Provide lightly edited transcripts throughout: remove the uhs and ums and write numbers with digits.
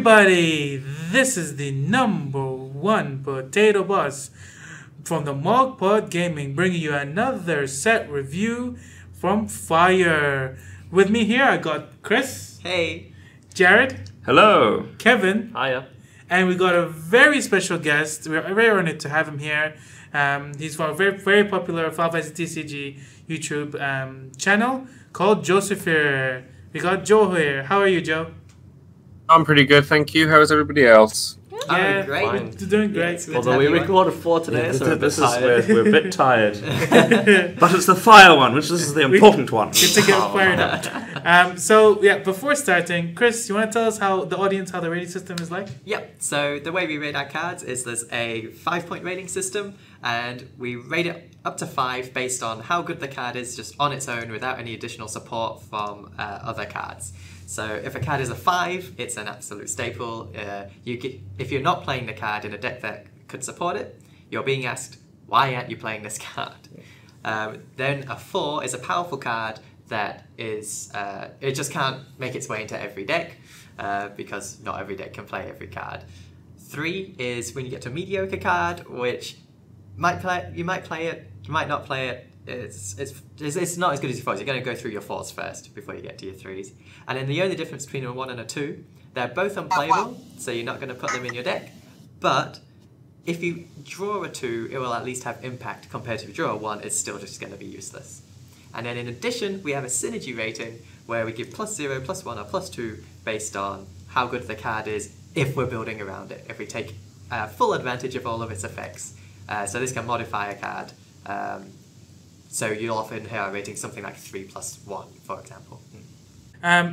everybody, this is the #1 potato boss from the MogPod Gaming, bringing you another set review from Fire. With me here, I got Chris. Hey. Jared. Hello. Kevin. Hiya. And we got a very special guest. We're very honored to have him here. He's from a very, very popular FFTCG YouTube channel called Joesephyr. We got Joe here. How are you, Joe? I'm pretty good, thank you. How is everybody else? Yeah, great. we're doing great. Yeah, Although we recorded 4 today, so we're a bit tired. But it's the fire one, which is the important one. Get to get fired up. So, before starting, Chris, you want to tell us how the rating system is like? Yep, so the way we rate our cards is there's a 5-point rating system, and we rate it up to 5 based on how good the card is just on its own without any additional support from other cards. So if a card is a 5, it's an absolute staple. If you're not playing the card in a deck that could support it, you're being asked, why aren't you playing this card? Then a 4 is a powerful card that is, it just can't make its way into every deck because not every deck can play every card. 3 is when you get to a mediocre card, which you might play it, you might not play it. It's not as good as your 4s. You're going to go through your 4s first before you get to your 3s. And then the only difference between a 1 and a 2, they're both unplayable, so you're not going to put them in your deck. But if you draw a 2, it will at least have impact compared to if you draw a 1, it's still just going to be useless. And then in addition, we have a synergy rating where we give +0, +1, or +2 based on how good the card is if we're building around it, if we take full advantage of all of its effects. So this can modify a card. So you'll often hear our rating something like 3+1, for example.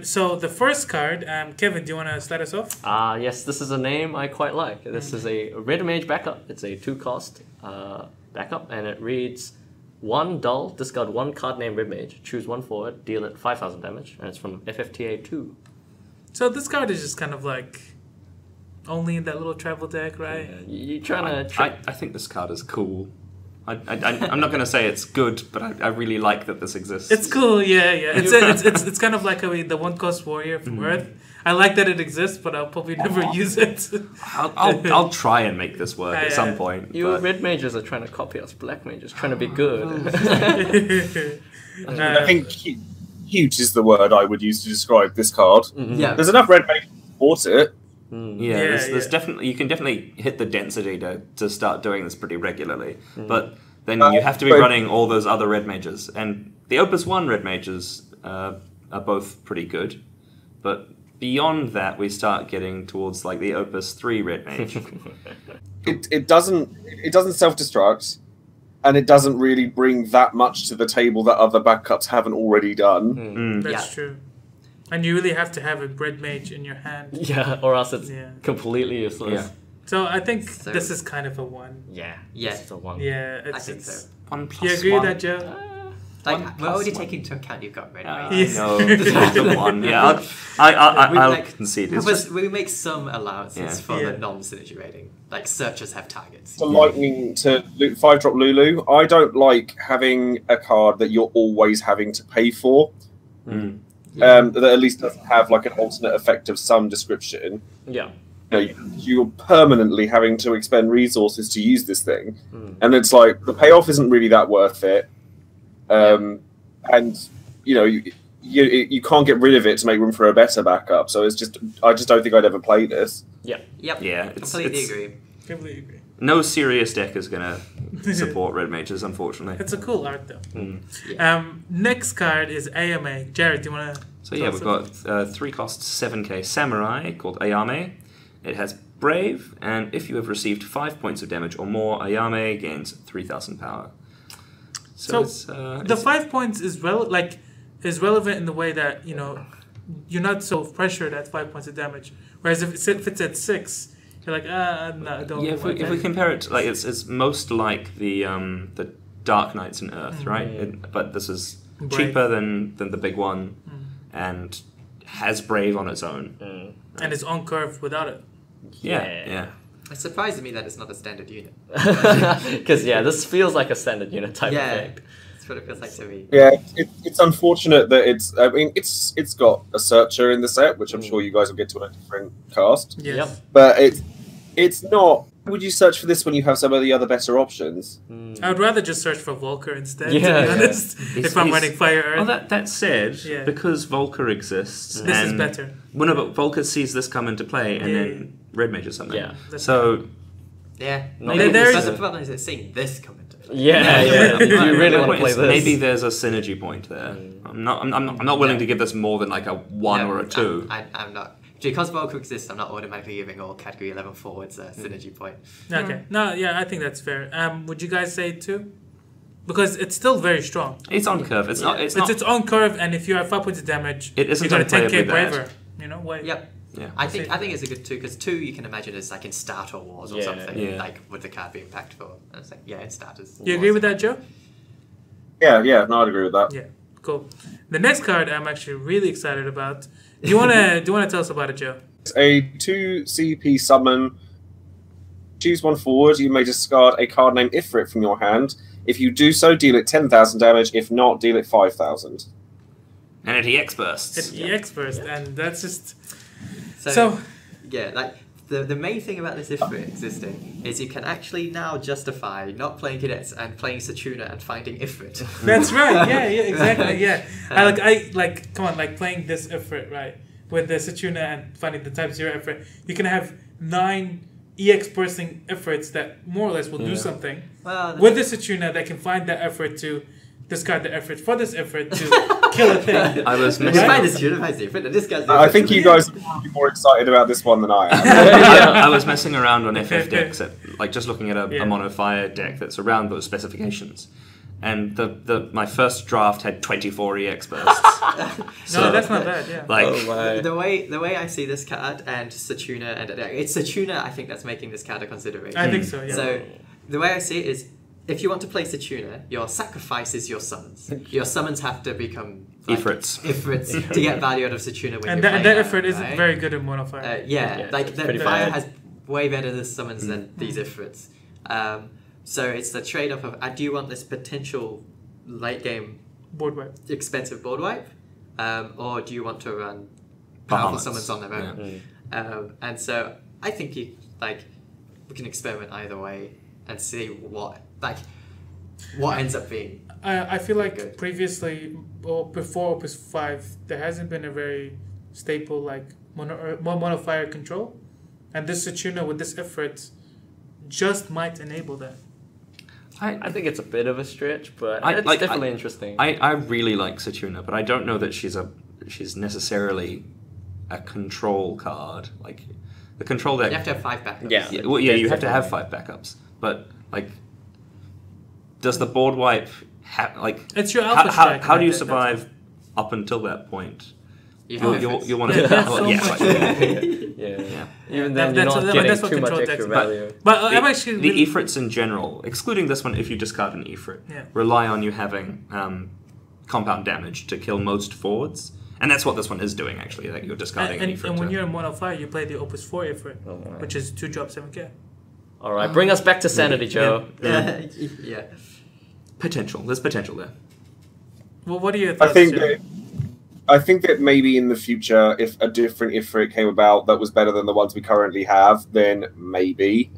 So the first card, Kevin, do you want to start us off? Yes, this is a name I quite like. This is a Red Mage backup. It's a 2-cost backup, and it reads 1 dull, discard 1 card named Red Mage, choose 1 forward, deal it 5,000 damage, and it's from FFTA2. So this card is just kind of like only in that little travel deck, right? Yeah, you're trying to... I think this card is cool. I'm not going to say it's good, but I really like that this exists. It's cool, yeah. It's kind of like the 1-cost warrior from Earth. I like that it exists, but I'll probably never use it. I'll try and make this work at some point. You red mages are trying to copy us black mages, trying to be good. I think huge is the word I would use to describe this card. Yeah. There's enough red mage to support it. There's definitely, you can definitely hit the density to start doing this pretty regularly, but then you have to be running all those other red mages, and the Opus I red mages are both pretty good, but beyond that we start getting towards like the Opus III red mage. It doesn't self-destruct, and it doesn't really bring that much to the table that other backups haven't already done. That's true. And you really have to have a red mage in your hand. Yeah, or else it's completely useless. Yeah. So I think this is kind of a 1. Yeah. It's a 1. Yeah, I think so. 1+1. You agree with that, Joe? We're already taking into account you've got red mage. No, it's a 1. Yeah, I'll concede. We make some allowances for the non-synergy rating. Like searchers have targets. To lightning to 5-drop Lulu, I don't like having a card that you're always having to pay for. That at least doesn't have like an alternate effect of some description. Yeah. You're permanently having to expend resources to use this thing. And it's like, the payoff isn't really that worth it. And, you can't get rid of it to make room for a better backup. So I just don't think I'd ever play this. Yep. Yeah. Completely agree. Completely agree. No serious deck is going to support red mages, unfortunately. It's a cool art, though. Next card is AMA. Jared, do you want to... So we've got 3-cost 7k Samurai called Ayame. It has Brave, and if you have received 5 points of damage or more, Ayame gains 3,000 power. So the 5 points is relevant in the way that, you're not so pressured at 5 points of damage. Whereas if it's at 6... You're like, no, don't. Yeah, if we compare it, like it's most like the Dark Knights in Earth, right? But this is cheaper than the big one, and has Brave on its own, and it's on curve without it. Yeah. It's surprising me that it's not a standard unit. Because this feels like a standard unit type effect. It's That's what it feels like to me. Yeah, it's unfortunate that it's. I mean, it's got a searcher in the set, which I'm sure you guys will get to in a different cast. Yes. Yep. But it's not. Would you search for this when you have some of the other better options? I would rather just search for Volker instead, Yeah, to be honest, if I'm running Fire Earth. Well, that said, Yeah. because Volker exists, This is and better. Well, no, but Volker sees this come into play, and Yeah. then Red Mage or something. Yeah. So Yeah. Maybe But the problem is it's seeing this come into play. Yeah, yeah. Yeah. You really the want to point play is, this. maybe there's a synergy point there. I'm not willing to give this more than like a 1 or a 2. I'm not. Because Volker exists, I'm not automatically giving all Category 11 forwards a synergy point. Okay. No, yeah, I think that's fair. Would you guys say 2? Because it's still very strong. It's on curve. It's not. It's It's not. its own curve, and if you have 5 points of damage, It isn't you got a 10k unplayably bad. braver. You know, wait. Yep. Yeah. I think it's a good 2 because 2 you can imagine is like in starter wars or Yeah. something. Yeah. Like would the card be impactful? And it's like in starters. You agree with that, Joe? Yeah, no, I'd agree with that. Yeah. Cool. The next card I'm actually really excited about. Do you wanna tell us about it, Joe? It's a 2 CP summon. Choose one forward. You may discard a card named Ifrit from your hand. If you do so, deal it 10,000 damage. If not, deal it 5,000. And it EX bursts. It's EX first, and that's just So yeah, like the main thing about this Ifrit existing is you can actually now justify not playing cadets and playing Sachuna and finding Ifrit. That's right. Yeah, exactly. Yeah. I like come on, like playing this Ifrit, right? With the Sachuna and finding the type 0 Ifrit, you can have 9 EX bursting Ifrits that more or less will do something. Well, With the Sachuna, they can find that Ifrit to discard the Ifrit for this Ifrit to kill a thing. I was you missing. find this Sachuna finds Ifrit and this guy's I think you guys are probably more excited about this one than I am. I was messing around on FF decks, like just looking at a Yeah. mono fire deck that's around those specifications, and my first draft had 24 EX bursts. No, that's not bad. Yeah. Like, Oh my. The way I see this card and Sachuna and it's Sachuna I think that's making this card a consideration. I think so. Yeah. So the way I see it is if you want to play Sachuna, your sacrifice is your summons. Your summons have to become Ifrits to get value out of Sachuna when and you're that playing Ifrit isn't right? very good in mono fire. Yeah, like it's the pretty fire bad. has way better summons than these Ifrits. So it's the trade-off of do you want this potential late game Board wipe. expensive board wipe, or do you want to run powerful Bahamas. summons on their own? And so I think we can experiment either way and see what ends up being. I feel like Good. previously or before Opus 5, there hasn't been a very staple like mono fire control, and this Sachuna with this Ifrit just might enable that. I think it's a bit of a stretch, but I- it's like, definitely interesting. I really like Sachuna, but I don't know that she's necessarily a control card. Like the control deck. You have to have 5 backups. Yeah. Yeah, you have to have 5 backups, but like, does the board wipe It's your alpha strike. how do you That's- survive up until that point? You You want to Yeah, so much. yeah. Even then, you're not getting that's what too much control extra decks- value. But I'm actually the really- Ifrits in general, excluding this one, if you discard an Ifrit, Yeah. rely on you having compound damage to kill most forwards, and that's what this one is doing actually. Like you're discarding an Ifrit. and when to- you're in mono fire, you play the Opus 4 Ifrit, Oh my. which is 2 drop 7k. All right, bring us back to sanity, Joe. yeah. There's potential there. Well, what are your thoughts? I think that maybe in the future, if a different Ifrit came about that was better than the ones we currently have, then maybe.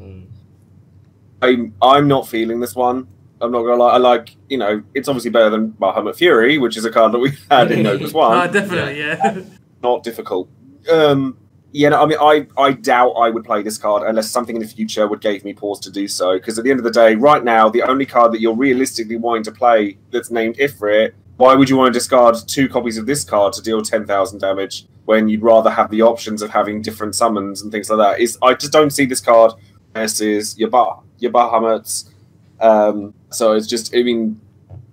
I'm not feeling this one. I'm not gonna lie. I like, it's obviously better than Bahamut Fury, which is a card that we had in Opus 1. Oh, definitely, yeah. Not difficult. I doubt I would play this card unless something in the future would give me pause to do so. Because at the end of the day, right now, the only card that you're realistically wanting to play that's named Ifrit, why would you want to discard 2 copies of this card to deal 10,000 damage when you'd rather have the options of having different summons and things like that? I just don't see this card versus your Bahamuts. So it's just,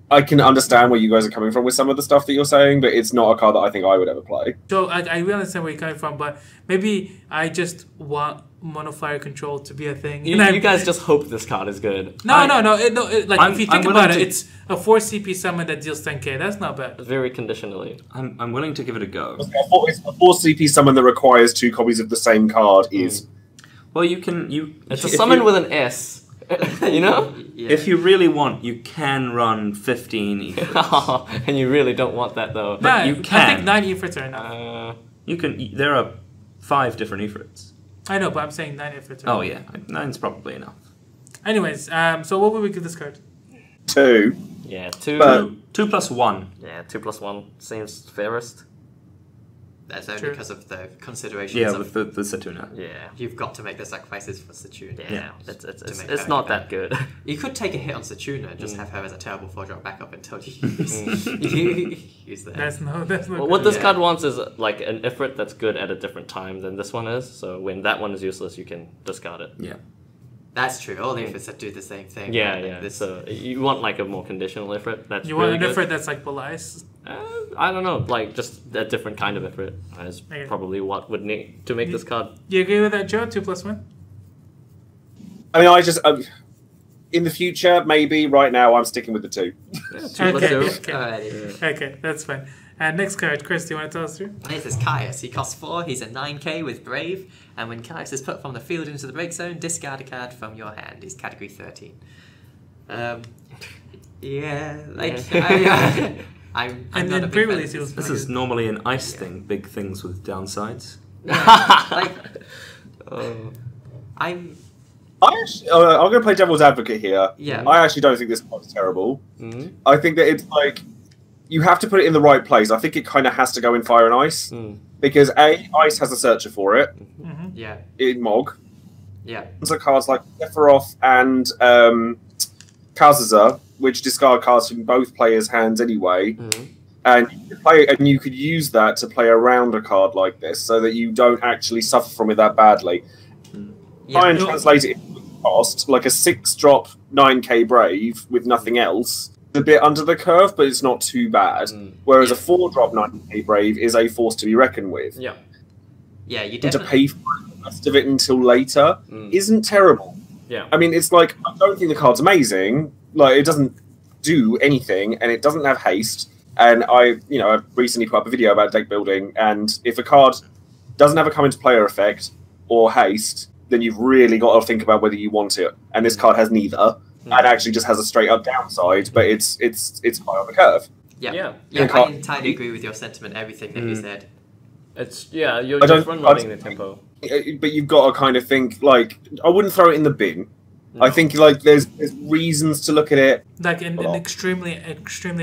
I can understand where you guys are coming from with some of the stuff that you're saying, but it's not a card that I think I would ever play. So I really understand where you're coming from, but maybe I just want mono fire control to be a thing. You guys just hope this card is good. No. If you think about it, to- it's a 4 CP summon that deals 10k. That's not bad. Very conditionally. I'm willing to give it a go. It's a 4 CP summon that requires 2 copies of the same card is... Well, It's a if summon you- with an S. You know? Yeah. If you really want, you can run 15 Ifrits. And you really don't want that though. But you I can. think 9 Ifrits are enough. You can. There are 5 different Ifrits. I know, but I'm saying 9 Ifrits are Oh enough. yeah, 9's probably enough. Anyways, so what would we give this card? 2. Yeah, 2. But- 2 plus 1. Yeah, 2 plus 1 seems fairest. That's only True. because of the considerations Yeah, of with the Satuna. Yeah. you've got to make the sacrifices for Satuna. Yeah, to it's make it's her not better. that good. You could take a hit on Satuna and just have her as a terrible 4-drop backup until you use that. That's no Well, good. what this Yeah. card wants is like an Ifrit that's good at a different time than this one is. So when that one is useless, you can discard it. Yeah. That's true. All the Ifrits do the same thing. Yeah, right? yeah. This, So you want like a more conditional Ifrit. That's You really want an good. Ifrit that's like Belize? I don't know, like just a different kind of Ifrit is Okay. probably what would need to make this card. You agree with that, Joe? 2 plus 1? I mean, I just in the future, maybe. Right now, I'm sticking with the 2. Yeah, 2 plus Okay. 2. Okay. Alrighty. Okay, that's fine. Next card, Chris, do you want to tell us through? This is Caius. He costs 4. He's a 9k with Brave. And when Caius is put from the field into the break zone, discard a card from your hand. He's category 13. Yeah, like I'm And not then a big fan pre-release of he was This is normally an ice thing. Big things with downsides. like I'm I'm going to play devil's advocate here. Yeah. I actually don't think this card's terrible. Mhm. I think that it's like you have to put it in the right place. I think it kind of has to go in fire and ice because ice has a searcher for it yeah in Mog. yeah So cards like Sephiroth and Kazuza, which discard cards from both players' hands anyway, and you could use that to play around a card like this, so that you don't actually suffer from it that badly. Try and translate it into cost, like a 6-drop 9k Brave with nothing else. It's a bit under the curve, but it's not too bad. Whereas a 4-drop 9k Brave is a force to be reckoned with. Yeah. yeah you And to definitely pay for the rest of it until later isn't terrible. Yeah. I mean, it's like, I don't think the card's amazing. Like, it doesn't do anything, and it doesn't have haste. And I recently put up a video about deck building, and if a card doesn't have a come into player effect or haste, then you've really got to think about whether you want it. And this card has neither, and actually just has a straight up downside, but it's high on the curve. yeah And I entirely agree with your sentiment, everything that you said. It's you're I don't- just front-loading the tempo. But you've got to kind of think, like, I wouldn't throw it in the bin. I think, like, there's reasons to look at it. Like an extremely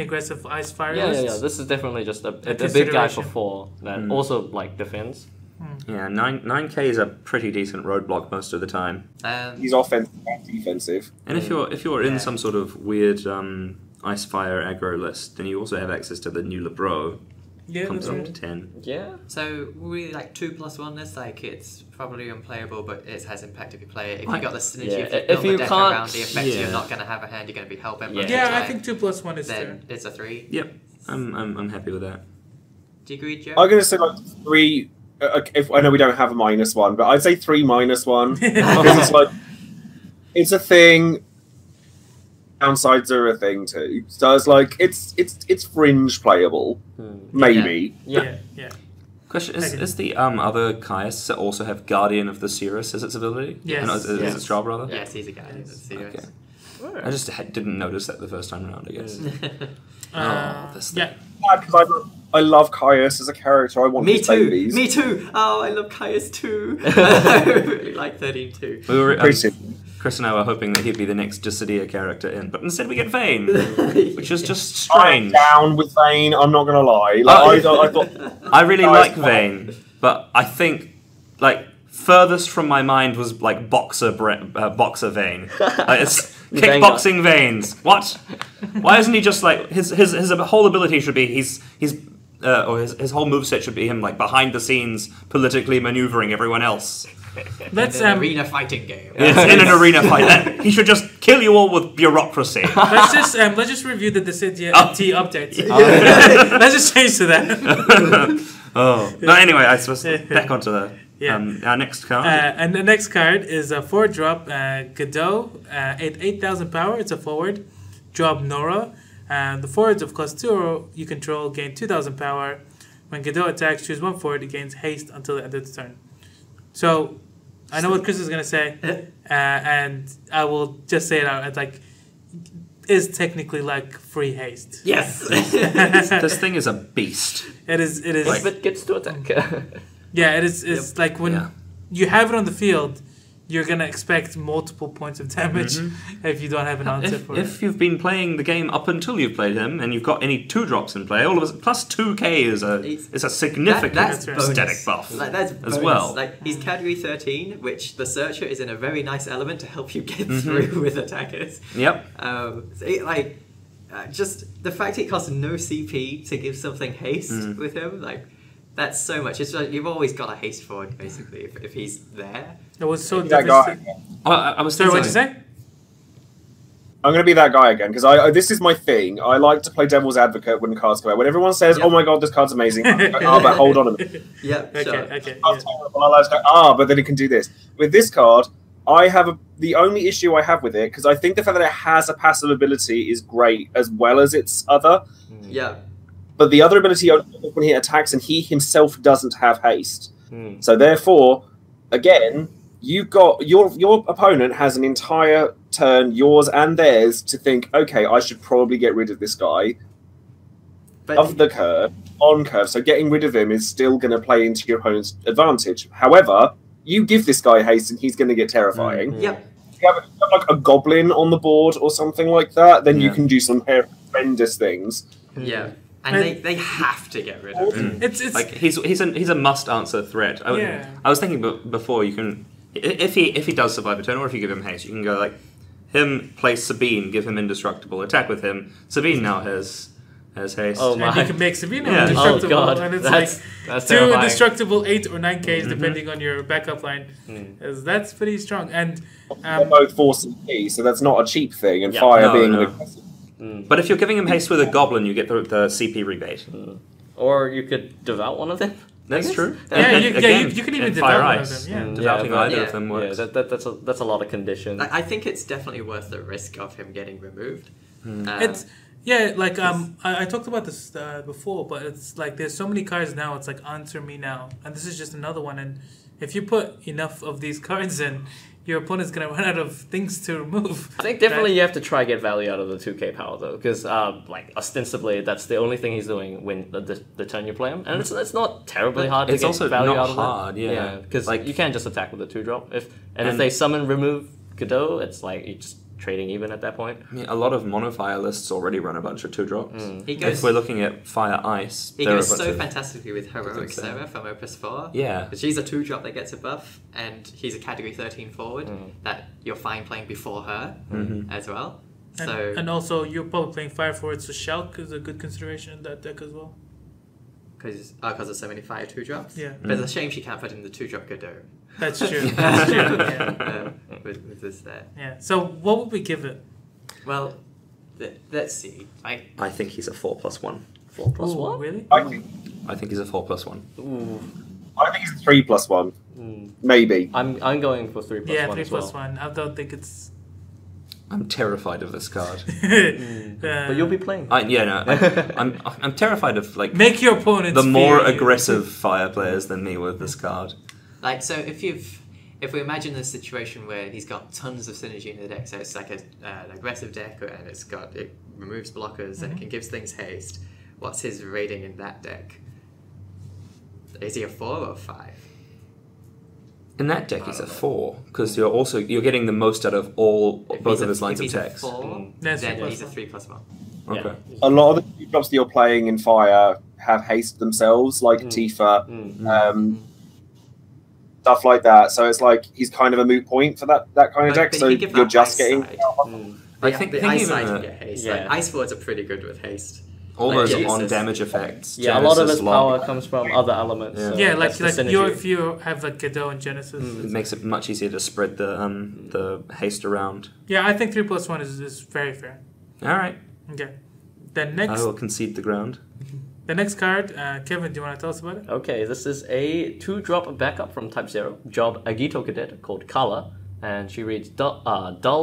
aggressive ice fire Yeah, list? yeah. This is definitely just a big guy consideration. for 4 that also like defends. Yeah, 9k is a pretty decent roadblock most of the time. He's offensive and defensive. And if you're in Yeah. some sort of weird ice fire aggro list, then you also have access to the new Lebro. Yeah, Comes that's up right. to 10. So really, like 2 plus 1 list, like it's probably unplayable, but it has impact if you play it. If you got the synergy, Yeah, if you if build the you deck can't- around the effects, Yeah. you're not going to have a hand. You're going to be hellbent. most of the Yeah, I time, think 2 plus 1 is fair. then it's a 3. Yep, I'm happy with that. Do you agree, Joe? I'm going to say, like, 3... if I know we don't have a -1, but I'd say 3 -1. Because it's like... It's a thing... Downsides are a thing, too. So it's like, it's fringe playable. Maybe. Yeah, yeah. Question: Is, Okay. is the other Caius also have Guardian of the Cirrus as its ability? Yes. No, is Yes. its job rather? Yes, he's a guy. That's serious. Okay. I just didn't notice that the first time around, I guess. This thing. Yeah, Because I love Caius as a character. I want Me his too. babies. Me too. Oh, I love Caius too. I really like 13 too. We were, Pretty Chris and I were hoping that he'd be the next Dissidia character in, but instead we get Vayne, which is just I'm strange. down with Vayne. I'm not gonna lie. Like, I thought I really Guys, like come on. Vayne, but I think like furthest from my mind was like boxer Vayne. It's kickboxing Vaynes. What? Why isn't he just like his whole ability should be or his whole moveset should be him like behind the scenes politically maneuvering everyone else. let's An arena fighting game. In an arena fight. He should just kill you all with bureaucracy. let's just review the Dissidia T updates. Let's just change to that. No, anyway, I suppose back onto the our next card. And the next card is a 4-drop Godot at 8,000 power. It's a forward. Drop Nora. The forwards of cost 2 you control gain 2,000 power. When Godot attacks, choose 1 forward. It gains haste until the end of the turn. So, I know what Chris is gonna say, and I will just say it out. It's like is technically like free haste. Yes. This thing is a beast. It is. It is. If it gets to attack. Yeah, it is. It's like when you have it on the field, you're gonna expect multiple points of damage if you don't have an answer for it. If you've been playing the game up until you've played him, and you've got any 2-drops in play, all of us plus 2k is a significant that's aesthetic buff Like, that's as well. Like he's category 13, which the searcher is in a very nice element to help you get through with attackers. Yep. Just the fact it costs no CP to give something haste with him, like that's so much. It's like you've always got a haste forward basically if he's there. It was so That guy. devastating. I was Sorry, thinking. what'd you say? I'm going to be that guy again because this is my thing. I like to play devil's advocate when cards come out. When everyone says, "Oh my god, this card's amazing," I'm like, "Oh, but hold on a minute." Yeah, Okay, sure. okay. Card's terrible. I like to go, but then it can do this. With this card, I have the only issue I have with it because I think the fact that it has a passive ability is great as well as its other. Yeah. But the other ability only works when he attacks, and he himself doesn't have haste. So therefore, again, you've got your opponent has an entire turn, yours and theirs, to think, okay, I should probably get rid of this guy But of the curve, on curve. So getting rid of him is still going to play into your opponent's advantage. However, you give this guy haste, and he's going to get terrifying. yeah. If you have like a goblin on the board or something like that, then you can do some horrendous things. Yeah. And they have to get rid of him. It's Like he's a must answer threat. I was thinking before you can if he does survive a turn or if you give him haste, you can go like him play Sabine, give him indestructible, attack with him. Sabine now has haste. Oh and my. you can make Sabine Yeah. indestructible, Oh god, and it's that's like 2 terrifying. indestructible 8 or 9Ks depending on your backup line. That's pretty strong. And They're both 4 CP, so that's not a cheap thing. And Yeah. fire No, being no. an aggressive. But if you're giving him haste with a goblin, you get the CP rebate. Or you could devout one of them. That's true. yeah, And you again, can even in devour Fire one of Ice, them. Yeah. Devouting but- either yeah. of them works. Yeah, that's a lot of conditions. Like, I think it's definitely worth the risk of him getting removed. It's like I talked about this before, but it's like there's so many cards now. It's like answer me now, and this is just another one. And if you put enough of these cards in, your opponent's gonna run out of things to remove. I think definitely you have to try get value out of the 2k power though, because like ostensibly that's the only thing he's doing when the turn you play him, and it's not terribly hard to It's get also value not out of hard, it. yeah. Because Like- you can't just attack with a 2-drop. If And- they summon remove Godot, it's like you're just trading even at that point. I mean, a lot of monofire lists already run a bunch of 2-drops. He goes, If we're looking at Fire Ice, he there are goes a bunch so of- fantastically with Heroic things there. Sarah from Opus 4. Yeah. Because she's a 2-drop that gets a buff, and he's a category 13 forward that you're fine playing before her as well. And, So and also you're probably playing fire forward, so Shulk is a good consideration in that deck as well. because of 75 2-drops. Yeah. But it's a shame she can't put in the 2-drop Godot. That's true. That's true. Yeah. With this there. Yeah. So what would we give it? Well, let's see. I think he's a 4+1. 4+1? Ooh, really? I think he's a 4+1. Ooh. I think it's 3+1. Maybe. I'm going for 3+1 Yeah, 3 as well. plus 1. I don't think it's. I'm terrified of this card. But you'll be playing. I'm terrified of like Make your opponents the more fear you. aggressive fire players than me with this card. Like, so if we imagine a situation where he's got tons of synergy in the deck, so it's like an aggressive deck and it removes blockers and it can give things haste, what's his rating in that deck? Is he a 4 or 5? In that deck, he's a 4 because you're getting the most out of both of his lines of If he's text. a 4, That's then 3+1. he's a 3+1. Okay. A lot of the drops that you're playing in Fire have haste themselves, like Tifa, stuff like that. So it's like he's kind of a moot point for that kind of deck. But So you can give you're that just ice getting. side. I think the even ice side the- can get haste. Yeah. Like, ice swords are pretty good with haste. all Like those Genesis. on damage effects. Yeah, a lot of Genesis, his Lob, power comes from other elements. Yeah. so Yeah, that's the like synergy. if you have like Godot and Genesis. It makes it much easier to spread the haste around. Yeah, I think 3+1 is very fair. All right, Okay. The I next will concede the ground. card, Kevin, do you want to tell us about it? Okay, this is a 2-drop backup from Type 0, Job Agito Cadet called Kala, and she reads dull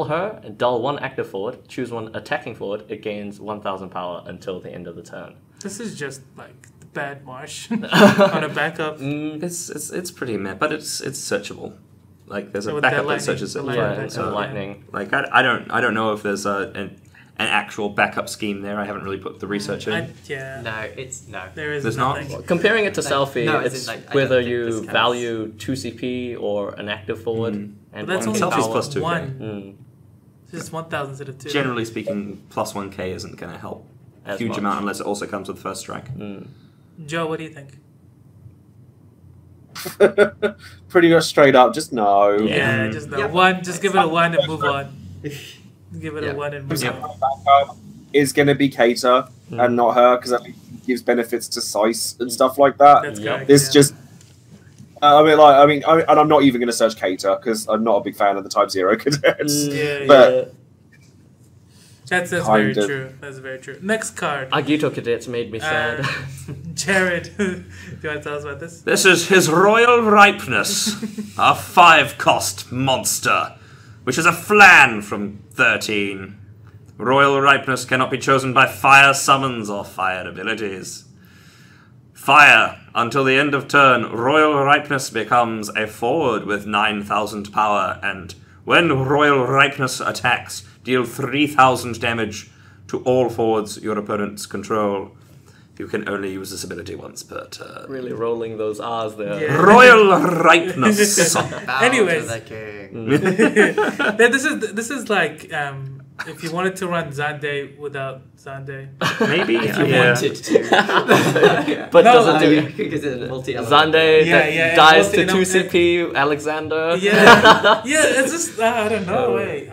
her, and dull 1 active forward, choose 1 attacking forward, it gains 1000 power until the end of the turn. This is just like the bad marsh on a backup. It's pretty meh, but it's searchable. like there's So a with backup that that searches it. lightning- Yeah, So, and lightning. Like I don't know if there's an actual backup scheme there. I haven't really put the research in. Yeah. No, it's no. There is There's not? nothing. Comparing it to Like, Selfie, no, as it's in, like, I whether don't think this you counts. value 2 CP or an active forward. And But that's one only Selfie's power. plus 2K. one. It's just 1,000 instead of 2. Generally speaking, plus 1k isn't going to help a As huge much. amount unless it also comes with first strike. Joe, what do you think? Pretty much straight up, just no. Yeah, just no. Yeah. One. Just give it a 1 and move on. Give it Yeah. a 1 and move Yeah. on. Backup is going to be Cater and not her because at least it gives benefits to Sice and stuff like that. That's Yeah. correct. It's yeah. just. And I'm not even going to search Cater because I'm not a big fan of the Type 0 cadets. Yeah, But That's very kind of. true. That's very true. Next card. Agito cadets made me sad. Jared, do you want to tell us about this? This is his Royal Ripeness, a 5-cost monster, which is a flan from 13. Royal Ripeness cannot be chosen by fire summons or fire abilities. Fire. Until the end of turn, Royal Ripeness becomes a forward with 9,000 power, and when Royal Ripeness attacks, deal 3,000 damage to all forwards your opponents control. You can only use this ability once per turn. Really rolling those R's there. Yeah. Royal Ripeness. Bow Anyways. to the king. This is like if you wanted to run Zande without Zande. Maybe. If you yeah. wanted to. But No, doesn't do it. Because it's multi-element. Zande Yeah, that yeah, dies multi- to 2 CP, Alexander. Yeah, it's just I don't know. Wait.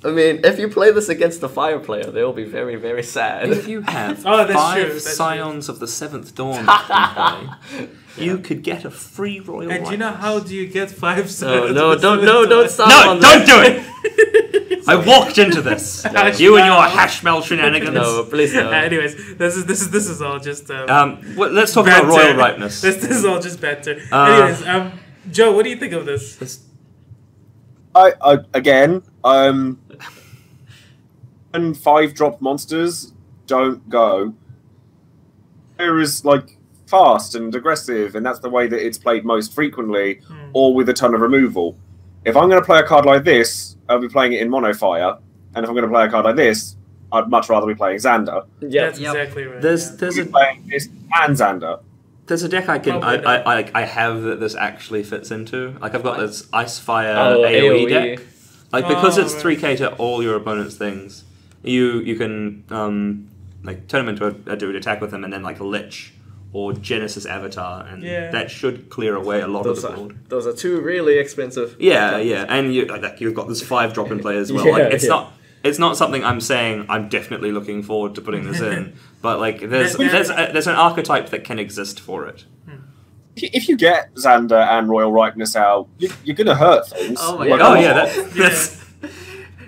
I mean, if you play this against a fire player, they will be very, very sad. If you have Oh, that's true, 5 that's Scions of the Seventh Dawn in play, you could get a free Royal And you know Ripeness. how do you get 5 No, stars? don't start on No, that. don't do it! I walked into this. You and your hashmel shenanigans. No, please no. Anyways, this is all just Well, let's talk about banter. Royal Ripeness. This is all just banter. Anyways, Joe, what do you think of this? And 5-drop monsters don't go. There is like fast and aggressive, and that's the way that it's played most frequently, or with a ton of removal. If I'm going to play a card like this, I'll be playing it in mono fire, and if I'm going to play a card like this, I'd much rather be playing Xander. Yeah. That's exactly right. There's I'll be playing this and Xander. There's a deck I Probably I have that this actually fits into. Like I've got this Ice Fire Oh, AoE AoE. deck. Like because it's right. 3k to all your opponent's things, you can like turn them into a dude, attack with them, and then like Lich or Genesis Avatar, and Yeah. that should clear away a lot Those of the are, board. those are 2 really expensive. Yeah, and you've got this 5-drop in play as well. Yeah, Like it's yeah. not something I'm saying I'm definitely looking forward to putting this in, but like there's Yeah. there's an archetype that can exist for it. If you get Xander and Royal Ripeness out, you're going to hurt things. Oh my Like, God. Oh yeah, that's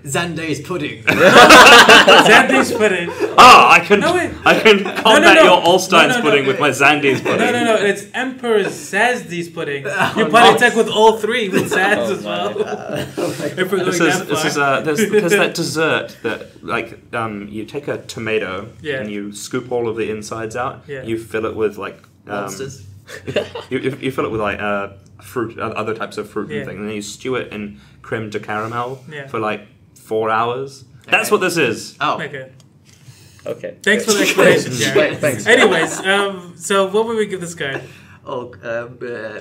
Zande's pudding. Zandy's pudding. I can No, wait. combat no. your Allstein's No, pudding with my Zandy's pudding. No, it's Emperor Zazdy's pudding. You probably attack with all 3 with Zaz as well. If we're going This is that far. there's that dessert that like you take a tomato Yeah. and you scoop all of the insides out. Yeah. You fill it with like Monsters. you fill it with like fruit, other types of fruit Yeah. and things, and then you stew it in creme de caramel Yeah. for like 4 hours. That's Okay. what this is. Oh. Okay. Okay. Thanks for the explanation, Jared. Thanks. Anyways, so what would we give this card? Oh,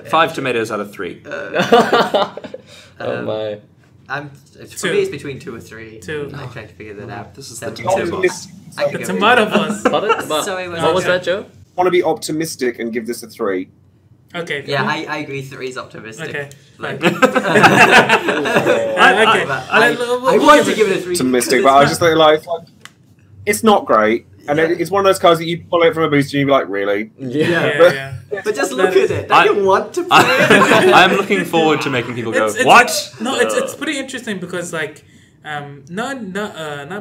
5 tomatoes out of 3. Oh my. For me, it's between 2 or 3. 2. I'm trying to figure that out. This is the 72. tomato boss. I can The go tomato with- boss. Pardon? Sorry, what was okay. that, Joe? I want to be optimistic and give this a 3. Okay. Yeah, I agree. 3 is optimistic. Okay. Like, Okay. I want to give it a 3. Optimistic, but I just think like it's not great. And it's one of those cards that you pull it from a booster and you be like, really? Yeah. But just look at it. Don't you want to play it? I'm looking forward to making people go, It's- what? No, it's pretty interesting because like not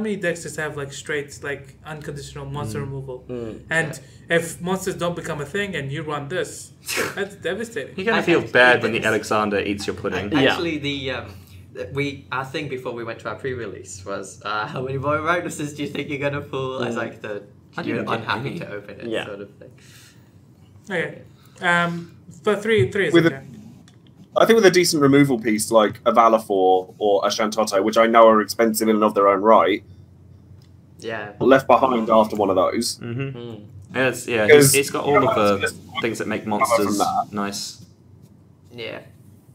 many decks just have like straight like unconditional monster removal, and if monsters don't become a thing and you run this, that's devastating. You're going to feel bad when the Alexander eats your pudding. Actually, our thing before we went to our pre-release was how many more Rhinoces do you think you're gonna pull as like the you're unhappy to open it sort of thing. Okay, but three is With okay. I think with a decent removal piece like a Valafor or a Shantato, which I know are expensive in and of their own right, Yeah. left behind after one of those. Yeah, it's got all of the things that make monsters nice. Yeah.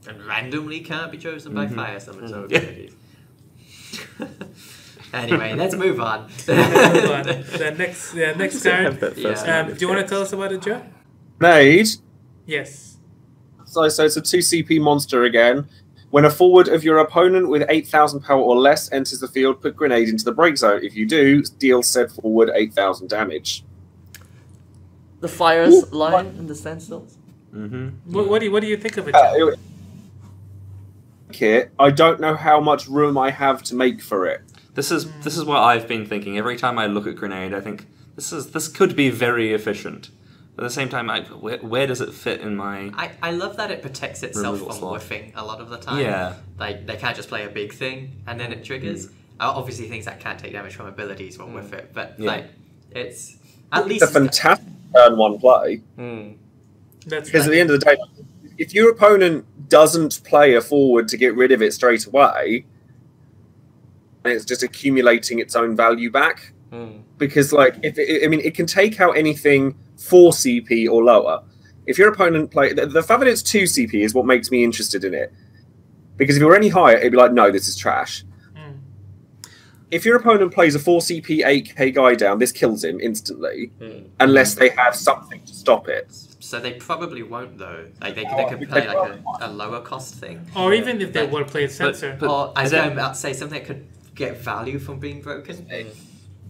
And randomly can't be chosen by fire summons. Anyway, let's move on. The next card. Do you want to tell us about it, Joe? Mage. Yes. So it's a 2 CP monster again. When a forward of your opponent with 8,000 power or less enters the field, put grenade into the break zone. If you do, deal said forward 8,000 damage. The fire's line in the standstills. What do you think of it, Joe? I don't know how much room I have to make for it. This is what I've been thinking. Every time I look at grenade, I think this could be very efficient. But at the same time, where does it fit in my? I love that it protects itself removal from slot. whiffing a lot of the time. Yeah. Like they can't just play a big thing and then it triggers. Obviously, things that can't take damage from abilities won't whiff it, but like it's at least a fantastic turn one play. That's Because at the end of the day, if your opponent doesn't play a forward to get rid of it straight away, and it's just accumulating its own value back. Because like it can take out anything 4 CP or lower. If your opponent play the fact that it's 2 CP is what makes me interested in it. Because if you're any higher, it'd be like, no, this is trash. If your opponent plays a 4 CP 8k guy down, this kills him instantly, unless they have something to stop it. So they probably won't though. Like they could play like a lower cost thing, or even if they want to play a sensor. Or I was going about to say something that could get value from being broken.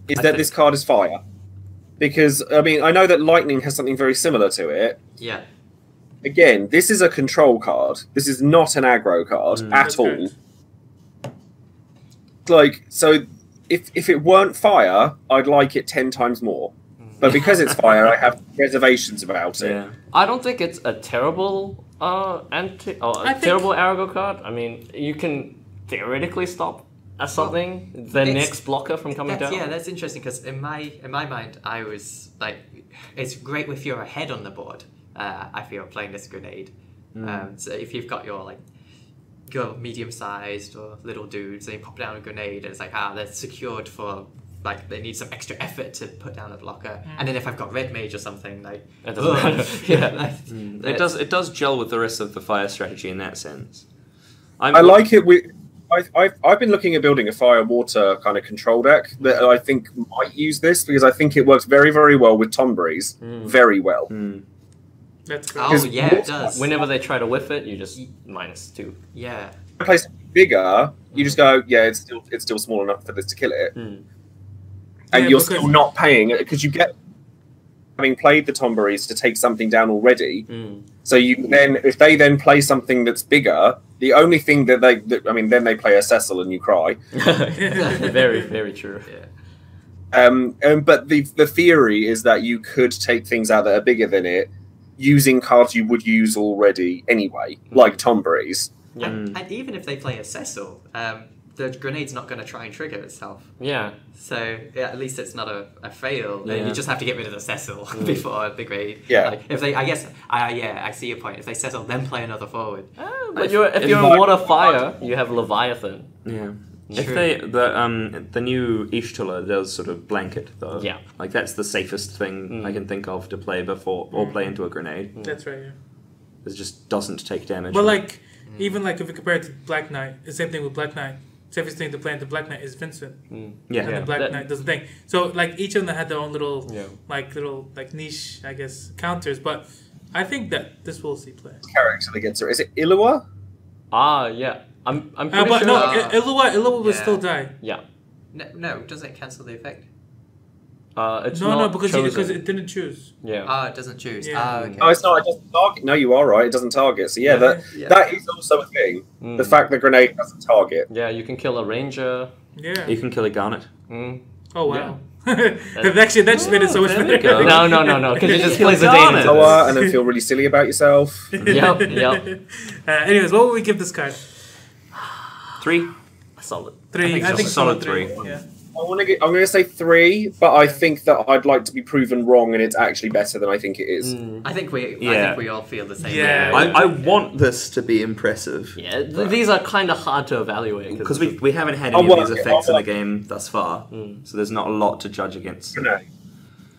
Is that this card is fire? Because I mean, I know that lightning has something very similar to it. Yeah. Again, this is a control card. This is not an aggro card at all. Correct. Like, so if it weren't fire, I'd like it 10 times more. But because it's fire, I have reservations about it. Yeah. I don't think it's a terrible terrible Arago card. I mean, you can theoretically stop something the next blocker from coming down. Yeah, that's interesting because in my mind, I was like, it's great if you're ahead on the board. I feel playing this grenade. So if you've got your medium-sized or little dudes, and you pop down a grenade, and it's like they're secured for. Like they need some extra effort to put down a blocker, and then if I've got red mage or something, like it doesn't matter. It does gel with the rest of the fire strategy in that sense. I like it. I've been looking at building a fire water kind of control deck that I think might use this because I think it works very very well with Tomberries, very well. That's great. Oh yeah, it does. Whenever they try to whiff it, you just -2. Yeah. If you play something bigger, you just go, yeah, it's still small enough for this to kill it. And you're still not paying it because you get having played the Tomberries to take something down already. So you then, if they then play something that's bigger, the only thing that then they play a Cecil and you cry. Very, very true. Yeah. But the theory is that you could take things out that are bigger than it using cards you would use already anyway, like Tomberries. Yeah. And even if they play a Cecil, the grenade's not going to try and trigger itself. Yeah. So at least it's not a fail. Yeah. You just have to get rid of the Cecil before the grade. Yeah. Like, if they, I see your point. If they Cecil, then play another forward. But if you're in water fire, you have Leviathan. Yeah. If the new Ishtula does sort of blanket though. Yeah. Like that's the safest thing I can think of to play before or play into a grenade. That's right. Yeah. It just doesn't take damage. But even if we compare it to Black Knight, the same thing with Black Knight. Safest thing to play into Black Knight is Vincent. Yeah. And the Black Knight does the thing. So each of them had their own little niche, I guess, counters. But I think that this will see play. Character that gets her. Is it Illua? Yeah. I'm pretty but sure. no, Illua will still die. Yeah. No, doesn't it cancel the effect? It's no, not because it didn't choose. Yeah. It doesn't choose. Yeah. Okay. Oh, it's not. It doesn't target. No, you are right. It doesn't target. So that is also a thing. The fact that grenade doesn't target. Yeah, you can kill a ranger. Yeah. You can kill a garnet. Oh wow. Actually, that just made it so much better. No, because you just plays a garnet. data. And then feel really silly about yourself. Yep. Anyways, what would we give this card? 3. Solid. 3. I think solid solid 3. 3. Yeah. I'm going to say 3, but I think that I'd like to be proven wrong, and it's actually better than I think it is. I think we all feel the same. Yeah. way. I want this to be impressive. Yeah, these are kind of hard to evaluate Because we haven't had any of these effects in the game thus far, so there's not a lot to judge against. Grenade.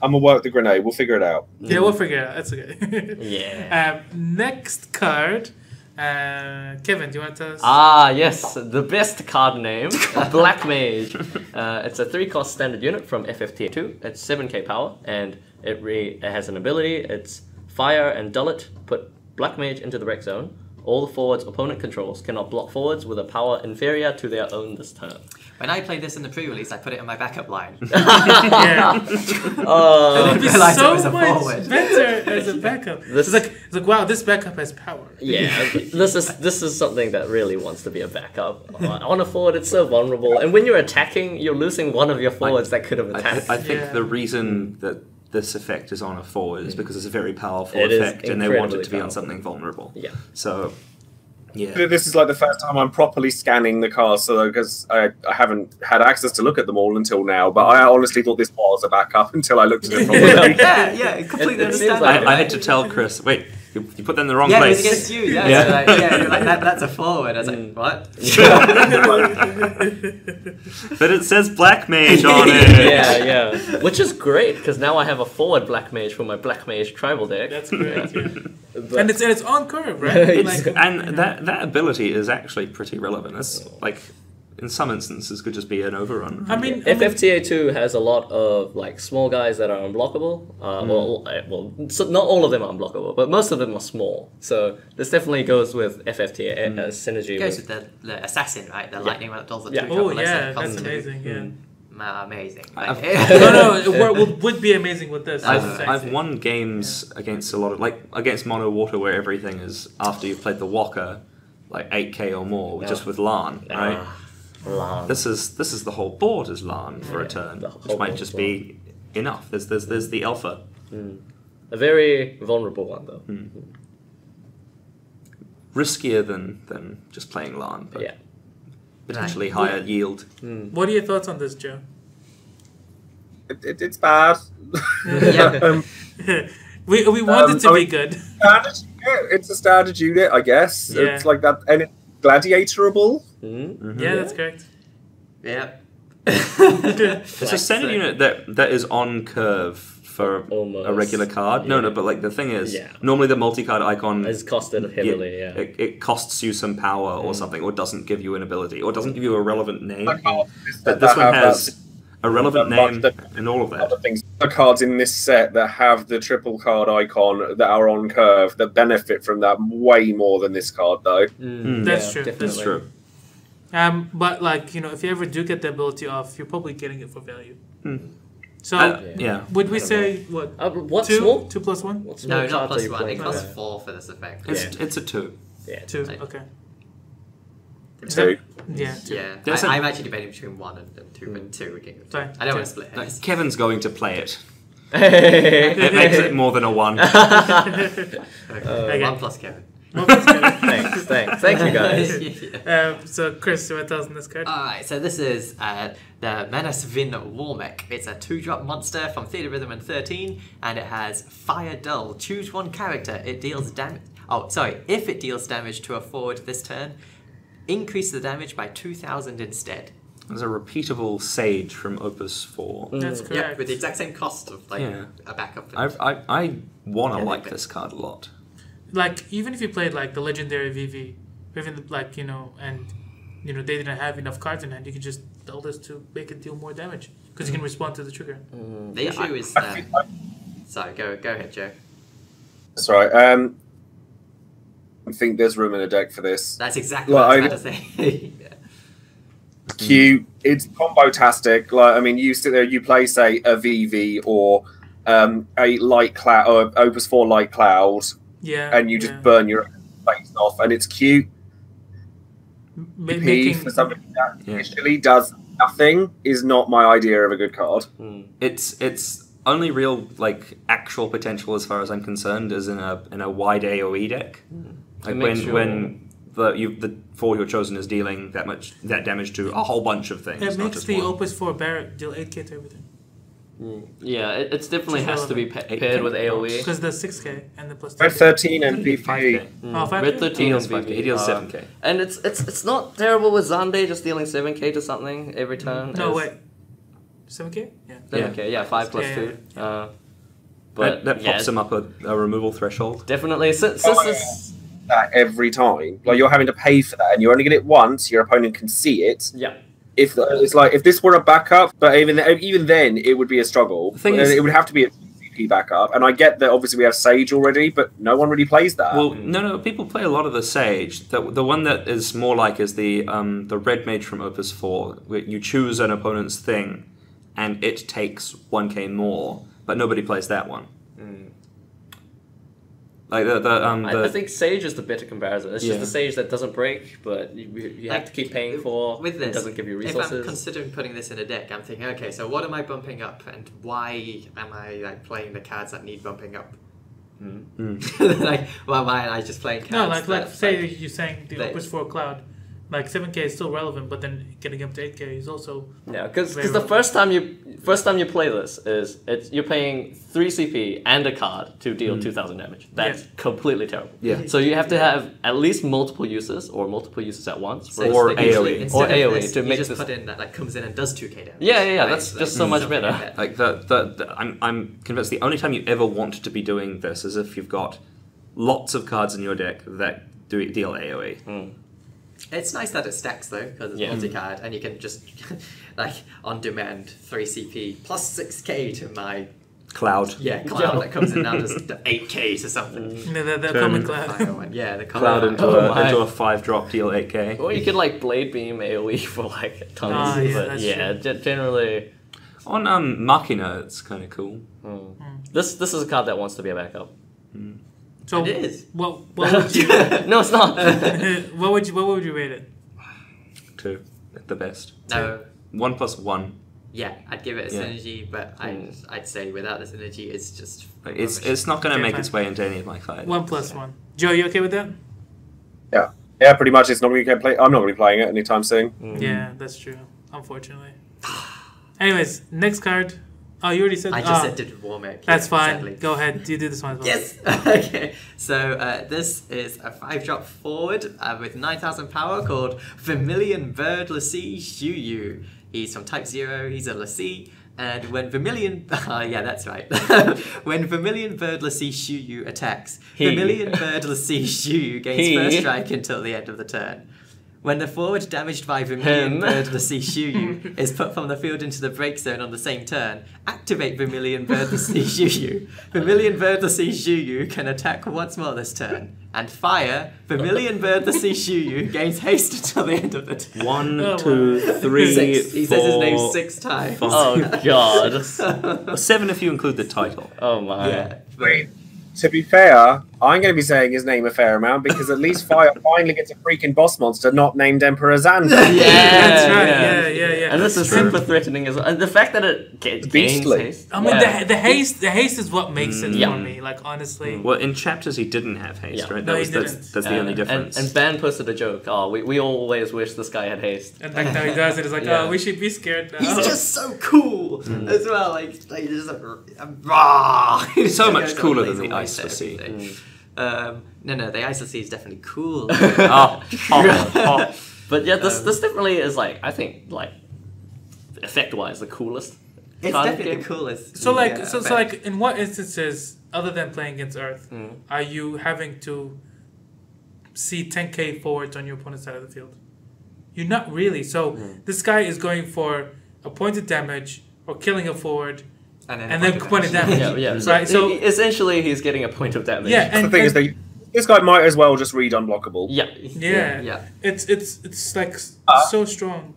I'm going to work the grenade. We'll figure it out. Yeah, we'll figure it out. That's okay. Yeah. Next card. Kevin, do you want to tell us? Ah, yes, the best card name, Black Mage. It's a 3-cost standard unit from FFTCG. It's 7k power, and it has an ability. It's fire and dull it. Put Black Mage into the wreck zone. All the forwards opponent controls cannot block forwards with a power inferior to their own this turn. When I played this in the pre-release, I put it in my backup line. Yeah. It'd be realised it so was a much forward. better as a backup. It's like wow, this backup has power. Yeah, this is something that really wants to be a backup. On a forward, it's so vulnerable, and when you're attacking, you're losing one of your forwards that could have attacked. I think Yeah. the reason that this effect is on a forward is because it's a very powerful It is effect, and they want it to be on incredibly something vulnerable. Yeah. So, yeah. This is like the first time I'm properly scanning the cards, so because I haven't had access to look at them all until now. But I honestly thought this was a backup until I looked at it properly. yeah, completely It seems understandable. like I had to tell Chris, wait, you put them in the wrong Yeah, it place. was against you. Yeah, Yeah. So you're like that's a forward. I was like, what? But it says Black Mage on it. Yeah, which is great because now I have a forward Black Mage for my Black Mage tribal deck. That's great. Yeah. But- And it's on curve, right? Like, And that ability is actually pretty relevant. It's like, in some instances, could just be an overrun. I mean, FFTA2 has a lot of like small guys that are unblockable. So not all of them are unblockable, but most of them are small. So this definitely goes with FFTA synergy. It goes with the assassin, right? The lightning that does the Yeah. 2 oh drop yeah, cost that's 2. amazing. Yeah. Amazing. I've- No, it would be amazing with this. I've won games against a lot of, like, against Mono Water where everything is, after you've played the Walker, like 8k or more, just with LAN, right? LAN. This is the whole board is LAN for a turn, the which whole might board's just be enough. There's the alpha. A very vulnerable one though. Riskier than just playing LAN, but Yeah. potentially higher yield. What are your thoughts on this, Joe? It's bad. Yeah. We want it to I be mean- good. Standard unit. It's a standard unit, I guess. Yeah. It's like that, and it's gladiatorable. Yeah, that's correct. Yeah. It's a standard unit that is on curve for Almost. a regular card. No, but like the thing is, normally the multi-card icon It's costed heavily, yeah. It costs you some power or something, or doesn't give you an ability, or doesn't give you a relevant name. The cards But that this one have has a relevant that- name that- and all of that. other things. The cards in this set that have the triple card icon that are on curve that benefit from that way more than this card, though. That's true. That's true. But like if you ever do get the ability off, you're probably getting it for value. So Yeah. would we say what? What's small? 2 plus 1? What small No, not cards are plus you 1. It playing? costs 4 for this effect. It's a 2. Yeah. 2. Okay. Two. Yeah. 2. Yeah, There's I'm actually debating between 1 and 2, but 2 again. Fine. I don't want Two. to split No, hairs. Kevin's going to play it. Hey. It makes it more than a 1. Okay. 1 plus Kevin. Thanks you guys. So Chris, what else on this card? Alright, so this is the Menace Vin Warmech. It's a 2-drop monster from Theatre Rhythm and 13, and it has Fire Dull. Choose one character. It deals damage. Oh, sorry. If it deals damage to a forward this turn, increase the damage by 2,000 instead. There's a repeatable Sage from Opus 4. That's Yep, correct. with the exact same cost of like Yeah. a backup. I want to Yeah, like but- this card a lot. Like even if you played like the legendary VV, even like and they didn't have enough cards in hand, you could just dull this to make it deal more damage because you can respond to the trigger. The issue is. Sorry, go ahead, Joe. That's right. I think there's room in the deck for this. That's exactly what I was about to say. Yeah. Cute. It's combo-tastic. Like, I mean, you sit there, you play, say, a VV or a light cloud or Opus 4 light cloud, Yeah. and you just burn your face off, and it's cute. Making For somebody that initially does nothing is not my idea of a good card. It's only real like actual potential as far as I'm concerned is in a wide AOE deck. Like makes when the four you're chosen is dealing that damage to a whole bunch of things. It not makes just the one. Opus 4 Barrack deal 8k to everything. Yeah, it's definitely Just has to be relevant. paired with AoE. Because the 6k and the plus 2k. Red 13 and It'd be PvP. 5k. Oh, 5k? Red 13 He on deals 5k. He VV. deals 7k. And it's not terrible with Zande just dealing 7k to something every turn. No, It's- wait. 7k? Yeah. 7k, yeah, 5 plus Yeah, 2. But That pops him up a removal threshold. Definitely. Since Oh, this... That every time. Like, you're having to pay for that, and you only get it once, your opponent can see it. Yeah. If it's like if this were a backup, but even then it would be a struggle. The thing is- it would have to be a CP backup, and I get that obviously we have Sage already, but no one really plays that. Well, no, people play a lot of the Sage. The one that is more like is the Red Mage from Opus 4, where you choose an opponent's thing, and it takes 1k more, but nobody plays that one. Like I think Sage is the better comparison. It's Yeah. just the Sage that doesn't break, but you have Like, to keep paying for. with this. It doesn't give you If I'm resources. considering putting this in a deck, I'm thinking, okay, so what am I bumping up, and why am I like playing the cards that need bumping up? Like, well, why am I just playing cards? No, like that, say you're saying the they- Opus 4 Cloud. Like 7k is still relevant, but then getting up to 8k is also... Yeah, because Very the well. first time you play this you're paying 3 CP and a card to deal 2,000 damage. That's Yeah. completely terrible. Yeah. So you have to have at least multiple uses or multiple uses at once. So Or usually AoE. instead Or of AoE this, to you make just this- put in that like comes in and does 2k damage. Yeah, Right? that's Like, just so much something better. like that. like I'm convinced the only time you ever want to be doing this is if you've got lots of cards in your deck that deal AoE. It's nice that it stacks though, because it's Yeah. multi-card, and you can just like on demand 3 CP plus 6k to my Cloud. cloud that comes in now just 8k to something. The Turn common into cloud. Fire one. Yeah, the Cloud common into, Oh my. into a 5-drop deal 8k. Or you could like Blade Beam AoE for like tons. Ah, yeah, but that's yeah, generally, On Machina, it's kind of cool. this is a card that wants to be a backup. So It is. What would you... No, it's not. what would you rate it? 2 at the best. No, 1+1. yeah, I'd give it a Yeah. synergy, but I'd say without the synergy, it's just It's rubbish. it's not going to Okay, make fine. its way into any of my fights. 1+1. Joe, you okay with that? Yeah, pretty much. It's not going to play. I'm not going to be playing it anytime soon. Yeah, that's true. Unfortunately. Anyways, next card. Oh, you already said. I just said did Warmake. That's yeah, fine. sadly. Go ahead. You do this one as well. Yes. Okay. So this is a 5-drop forward with 9,000 power called Vermilion Bird Lassie Shuyu. He's from Type 0. He's a Lassie. And when Vermilion... yeah, that's right. When Vermilion Bird Lassie Shuyu attacks, Vermilion Bird Lassie Shuyu gains first strike until the end of the turn. When the forward damaged by Vermilion Bird Lassie Shuyu is put from the field into the break zone on the same turn, activate Vermilion Bird Lassie Shuyu. Vermilion Bird Lassie Shuyu can attack once more this turn. And fire, Vermilion Bird Lassie Shuyu gains haste until the end of the turn. 1, Oh, 2, 3, 6. He says his name 4, 6 times. 5. Oh god. 7 if you include the title. Oh my. Yeah. Wait. To be fair, I'm going to be saying his name a fair amount because at least Fire finally gets a freaking boss monster not named Emperor Xander. That's right. Yeah. And this is super threatening as well. And the fact that it gains Beastly. haste. I mean, yeah. the haste is what makes it Yeah. for me. Like honestly. Well, in chapters he didn't have haste, Yeah. right? No, he That's didn't. the only difference. And Ban posted a joke. Oh, we always wish this guy had haste. And like now he does it. It's like, Yeah. oh, we should be scared now. He's just so cool as well. Like just raw. So much Goes on cooler laser than the waves Ice Lassie. everything. No, the Ice Lassie is definitely cool. But yeah, this definitely is like, I think, like, effect-wise, the coolest. It's card definitely game. the coolest. So like, yeah, so effect. like, in what instances other than playing against Earth, are you having to see 10k forwards on your opponent's side of the field? You're not really. So this guy is going for a pointed damage or killing a forward, and then pointed damage. Yeah. So, Right, so- essentially, he's getting a point of damage. Yeah, and The thing is, that this guy might as well just read unblockable. Yeah. yeah, it's like so strong.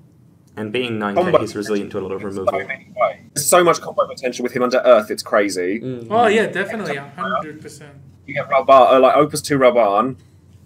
And being 9k, Combo. he's resilient to a lot of So removal. many ways. There's so much combo potential with him under Earth, it's crazy. Oh yeah, definitely 100%. You get Raban, like Opus 2 Raban.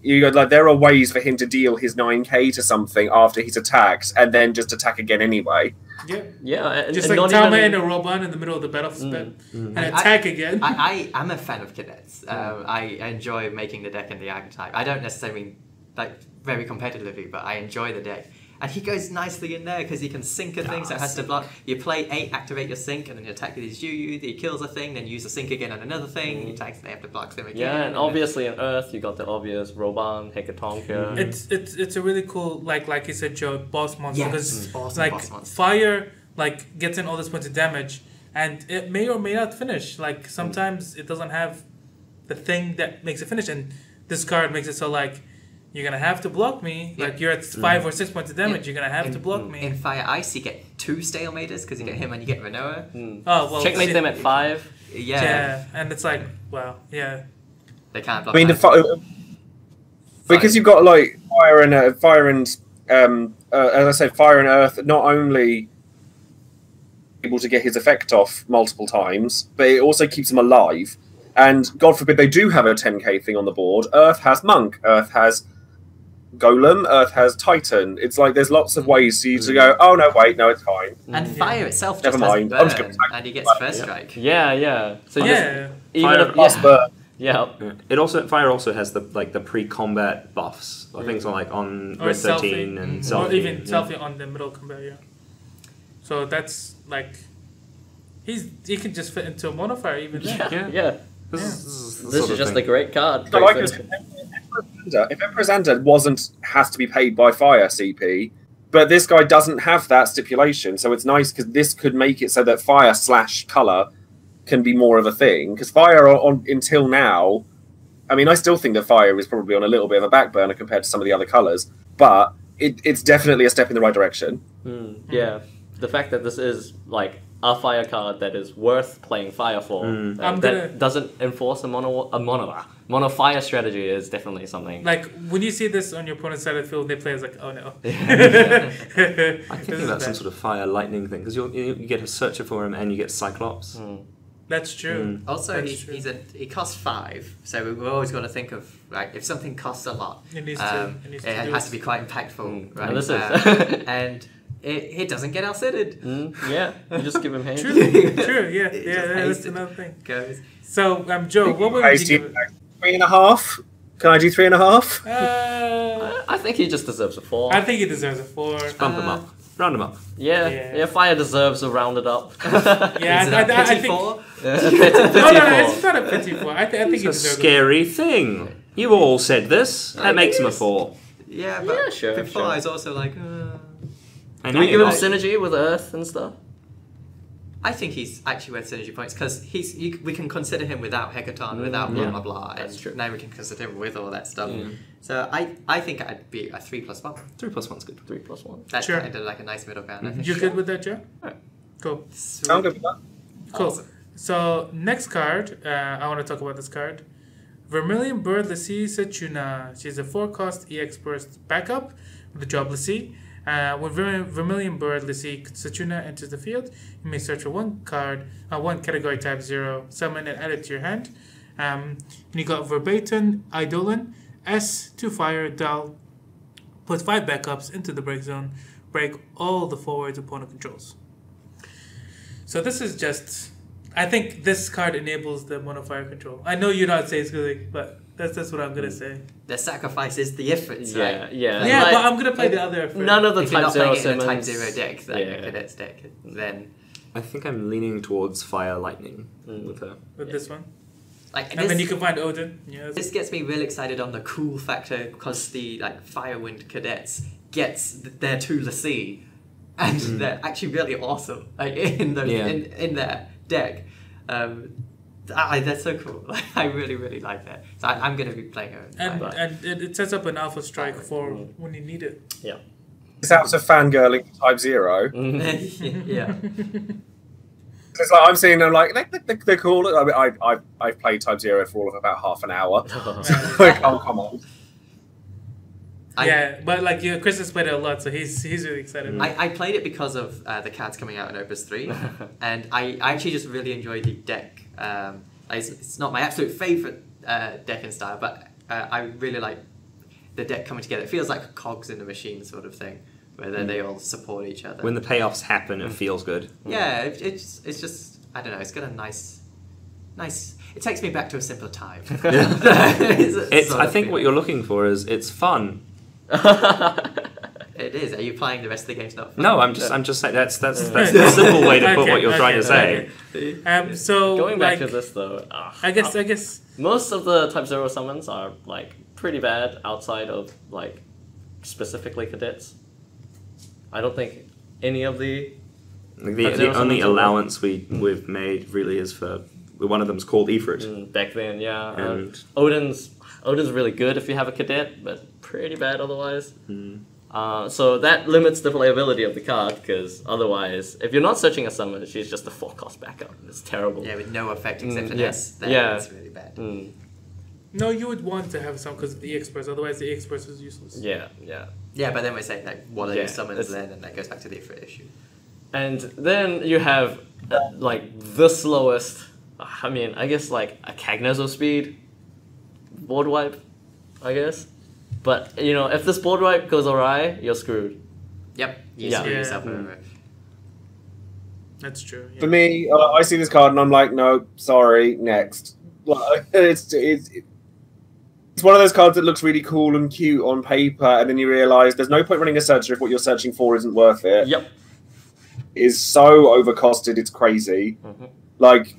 You got like there are ways for him to deal his 9k to something after he's attacked, and then just attack again anyway. Yeah, Yeah. And, just and like not Tama even- and a Roban in the middle of the battle spell and attack again. I'm a fan of cadets. I enjoy making the deck and the archetype. I don't necessarily mean like very competitively, but I enjoy the deck. And he goes nicely in there because he can sync a thing, so it has to block. You play 8, activate your sync, and then you attack with his Yu, he kills a thing, then use the sync again on another thing, he attacks, they have to block them again. Yeah, and obviously in Earth, you got the obvious Roban, Hecatonka. It's a really cool, like you said, Joe, boss monster. Because, awesome like, boss monster. fire, like, gets in all this points of damage, and it may or may not finish. Like, sometimes it doesn't have the thing that makes it finish, and this card makes it so, like, you're gonna have to block me. Yeah. Like, you're at 5 or 6 points of damage, you're gonna have to block me. In Fire Ice, you get 2 Stalematers because you get him and you get Renoa. Oh, well. Checkmate them at 5. Yeah, and it's like, wow, yeah. They can't block. I mean, because you've got like fire and as I said, fire and earth. Not only able to get his effect off multiple times, but it also keeps him alive. And God forbid they do have a 10k thing on the board. Earth has Monk. Earth has Golem. Earth has Titan. It's like there's lots of ways for you to go, oh no, wait, no, it's fine. And Fire itself Never just mind. has I'm just burn, gonna and he gets first strike. Yeah. So Yeah. just, even Fire if, Plus burn. yeah. Fire also has the pre-combat buffs. Or things like on Or Red 13 selfie, and or selfie. even selfie on the middle combat, yeah. So that's, like, he can just fit into a monofire even then. Yeah. This is This is just a great card. I like it. If Emperor's Ender has to be paid by fire CP, but this guy doesn't have that stipulation, so it's nice because this could make it so that fire / color can be more of a thing. Because fire until now, I mean, I still think that fire is probably on a little bit of a back burner compared to some of the other colors, but it's definitely a step in the right direction. Yeah. The fact that this is like a fire card that is worth playing fire for, that doesn't enforce a mono fire strategy is definitely something. Like, when you see this on your opponent's side of the field, they play as like, oh no. I think about some sort of fire lightning thing because you get a searcher for him and you get Cyclops. That's true. Also, he costs 5, so we're always going to think of like if something costs a lot, It has to be quite impactful, right? And this is. And it doesn't get outsided. Yeah, you just give him hand. True, yeah, that's another thing. Goes. So, Joe, what would you give it? 3.5? Can I do 3.5? I think he just deserves a 4. I think he deserves a 4. Bump him up. Round him up. Yeah, fire deserves a rounded up. Yeah, Is it a I pity think. 4? No, it's not a pity 4. I think he It's a deserves scary thing. You all said this. That makes him a 4. Yeah, but Yeah, sure, Pip 4 sure. is also like. I Do know we give him you synergy with Earth and stuff? I think he's actually worth synergy points because we can consider him without Hecaton, without blah blah blah, and That's true. now we can consider him with all that stuff. So I think I'd be a 3+1. 3+1's good. 3+1. That's Sure. kind of like a nice middle ground. I think. You good with that, Joe? Cool. I'm good with that. Cool. Awesome. So, next card, I want to talk about this card. Vermilion Bird Lassie Sechuna. She's a 4-cost EX burst backup with the job Lassie. When Vermilion Bird Lassie Sechuna enters the field, you may search for one card, one category type 0, summon and add it to your hand. And you got Verbatim Eidolon, S2 fire, Dal, put 5 backups into the break zone, break all the forwards opponent controls. So this is just, I think this card enables the mono fire control. I know you're not saying it's good, but that's what I'm gonna say. The sacrifice is the Ifrits, right? Yeah. Yeah, Like, but I'm gonna play the other. None of the If you're Type not 0 playing it in a summons. Type 0 deck, like Yeah. a Cadet's deck, then I think I'm leaning towards Fire Lightning with her. with this one, like and then you can find Odin. Yeah, this gets me real excited on the cool factor because the like Firewind Cadets gets their 2 Lassie, and they're actually really awesome. Like in their deck. That's so cool. I really, really like that. So I'm going to be playing her. and it sets up an alpha strike for when you need it. Yeah. It's out of fangirling Type 0. Yeah. It's like I'm seeing them like they're cool. I mean, I've played Type 0 for all of about half an hour. Like, oh come on. Yeah, but like Chris has played it a lot, so he's really excited. I played it because of the cards coming out in Opus 3, and I actually just really enjoyed the deck. It's not my absolute favourite deck and style, but I really like the deck coming together. It feels like cogs in a machine sort of thing, where they all support each other. When the payoffs happen, it feels good. Yeah, it's just, I don't know, it's got a nice, it takes me back to a simpler time. I think what you're looking for is it's fun. It is. Are you playing the rest of the game's not fun? No, I'm just saying that's the simple way to put what you're trying to say. So Going back like, to this though, I guess most of the Type 0 summons are like pretty bad outside of like specifically cadets. I don't think any of the The only allowance we've made really is for one of them's called Ifrit. Back then, yeah. And Odin's really good if you have a cadet, but pretty bad otherwise. So that limits the playability of the card, because otherwise, if you're not searching a summon, she's just a 4-cost backup. It's terrible. Yeah, with no effect except an yeah. S. That's really bad. no, you would want to have some because of the EX-Press. Otherwise, the EX-Press is useless. Yeah. Yeah, but then we're saying like, what are Yeah, your summons it's- then, and that goes back to the Ifrit issue. And then you have like the slowest. I mean, I guess like a Cagnazo speed board wipe, I guess. But you know, if this board wipe goes awry, you're screwed. Yep, you Yeah. screw Yeah. yourself over. That's true. Yeah. For me, I see this card and I'm like, no, sorry, next. Like, it's one of those cards that looks really cool and cute on paper, and then you realise there's no point running a searcher if what you're searching for isn't worth it. Yep. It is so overcosted, it's crazy. Like,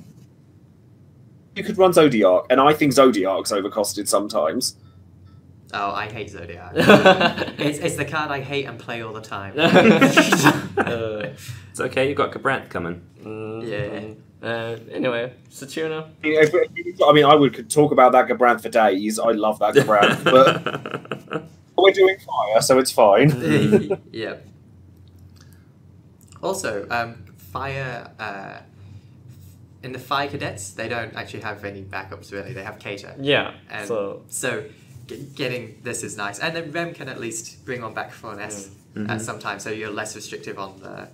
you could run Zodiac, and I think Zodiac's overcosted sometimes. Oh, I hate Zodiac. it's the card I hate and play all the time. it's okay, you've got Cabranth coming. Anyway, Satuna. I mean, could talk about that Gabranth for days. I love that Gabranth, but we're doing fire, so it's fine. Yeah. Also, fire. In the fire cadets, they don't actually have any backups really. They have Cater. Yeah. And so getting this is nice, and then Rem can at least bring on back for an S at some time, so you're less restrictive on the.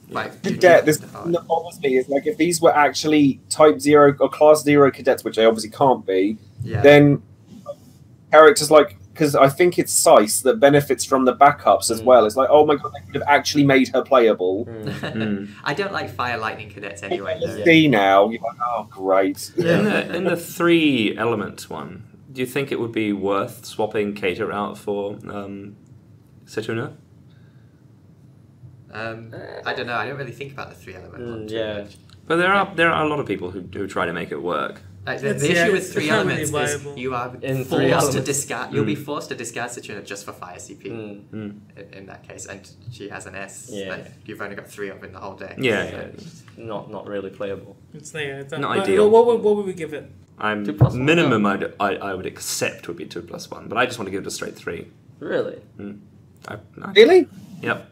Like, This bothers me is like if these were actually Type 0 or Class 0 cadets, which they obviously can't be, then characters like, because I think it's Sice that benefits from the backups as well. It's like, oh my god, they could have actually made her playable. I don't like fire lightning cadets anyway. See now, you're like, oh great. In the 3-element one, do you think it would be worth swapping Cater out for Satuna? I don't know. I don't really think about the 3-element one too much. But there are a lot of people who try to make it work. Like, the issue with 3 elements really is viable. you are In 3 forced to elements. discard. You'll be forced to discard Satuna just for fire CP. In that case, and she has an S that you've only got 3 of in the whole deck. Not really playable. It's not Not ideal. What would we give it? 2+1, Minimum I would accept would be 2+1, but I just want to give it a straight 3. Really? Really? Yep.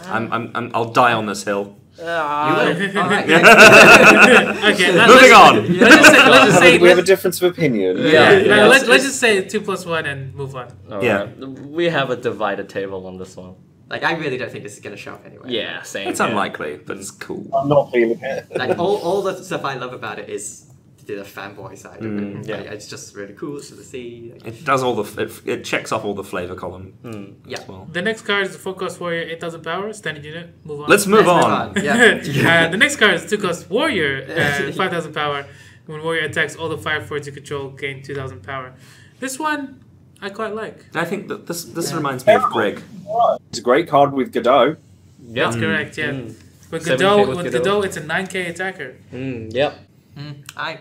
I'll die on this hill. You will. Alright, Okay, Moving on. Let's just say We have a difference of opinion. let's just say 2+1 and move on. Yeah. We have a divided table on this one. Like, I really don't think this is going to show up anyway. Yeah, same. It's unlikely, but it's cool. I'm not feeling it. Like, all the stuff I love about it is the fanboy side of it. yeah. Like, it's just really cool to see. Like, It does all it checks off all the flavor column Yeah. as well. The next card is the 4-cost warrior, 8,000 power, standard unit. Move on. Let's move on. Yeah. The next card is 2-cost warrior, 5,000 power. When warrior attacks, all the fire forts you control gain 2,000 power. This one I quite like. I think that this reminds me of Greg. It's a great card with Godot. Yeah. That's correct. Yeah. With 7K Godot, with with Godot. Godot, it's a 9K attacker. Yep. I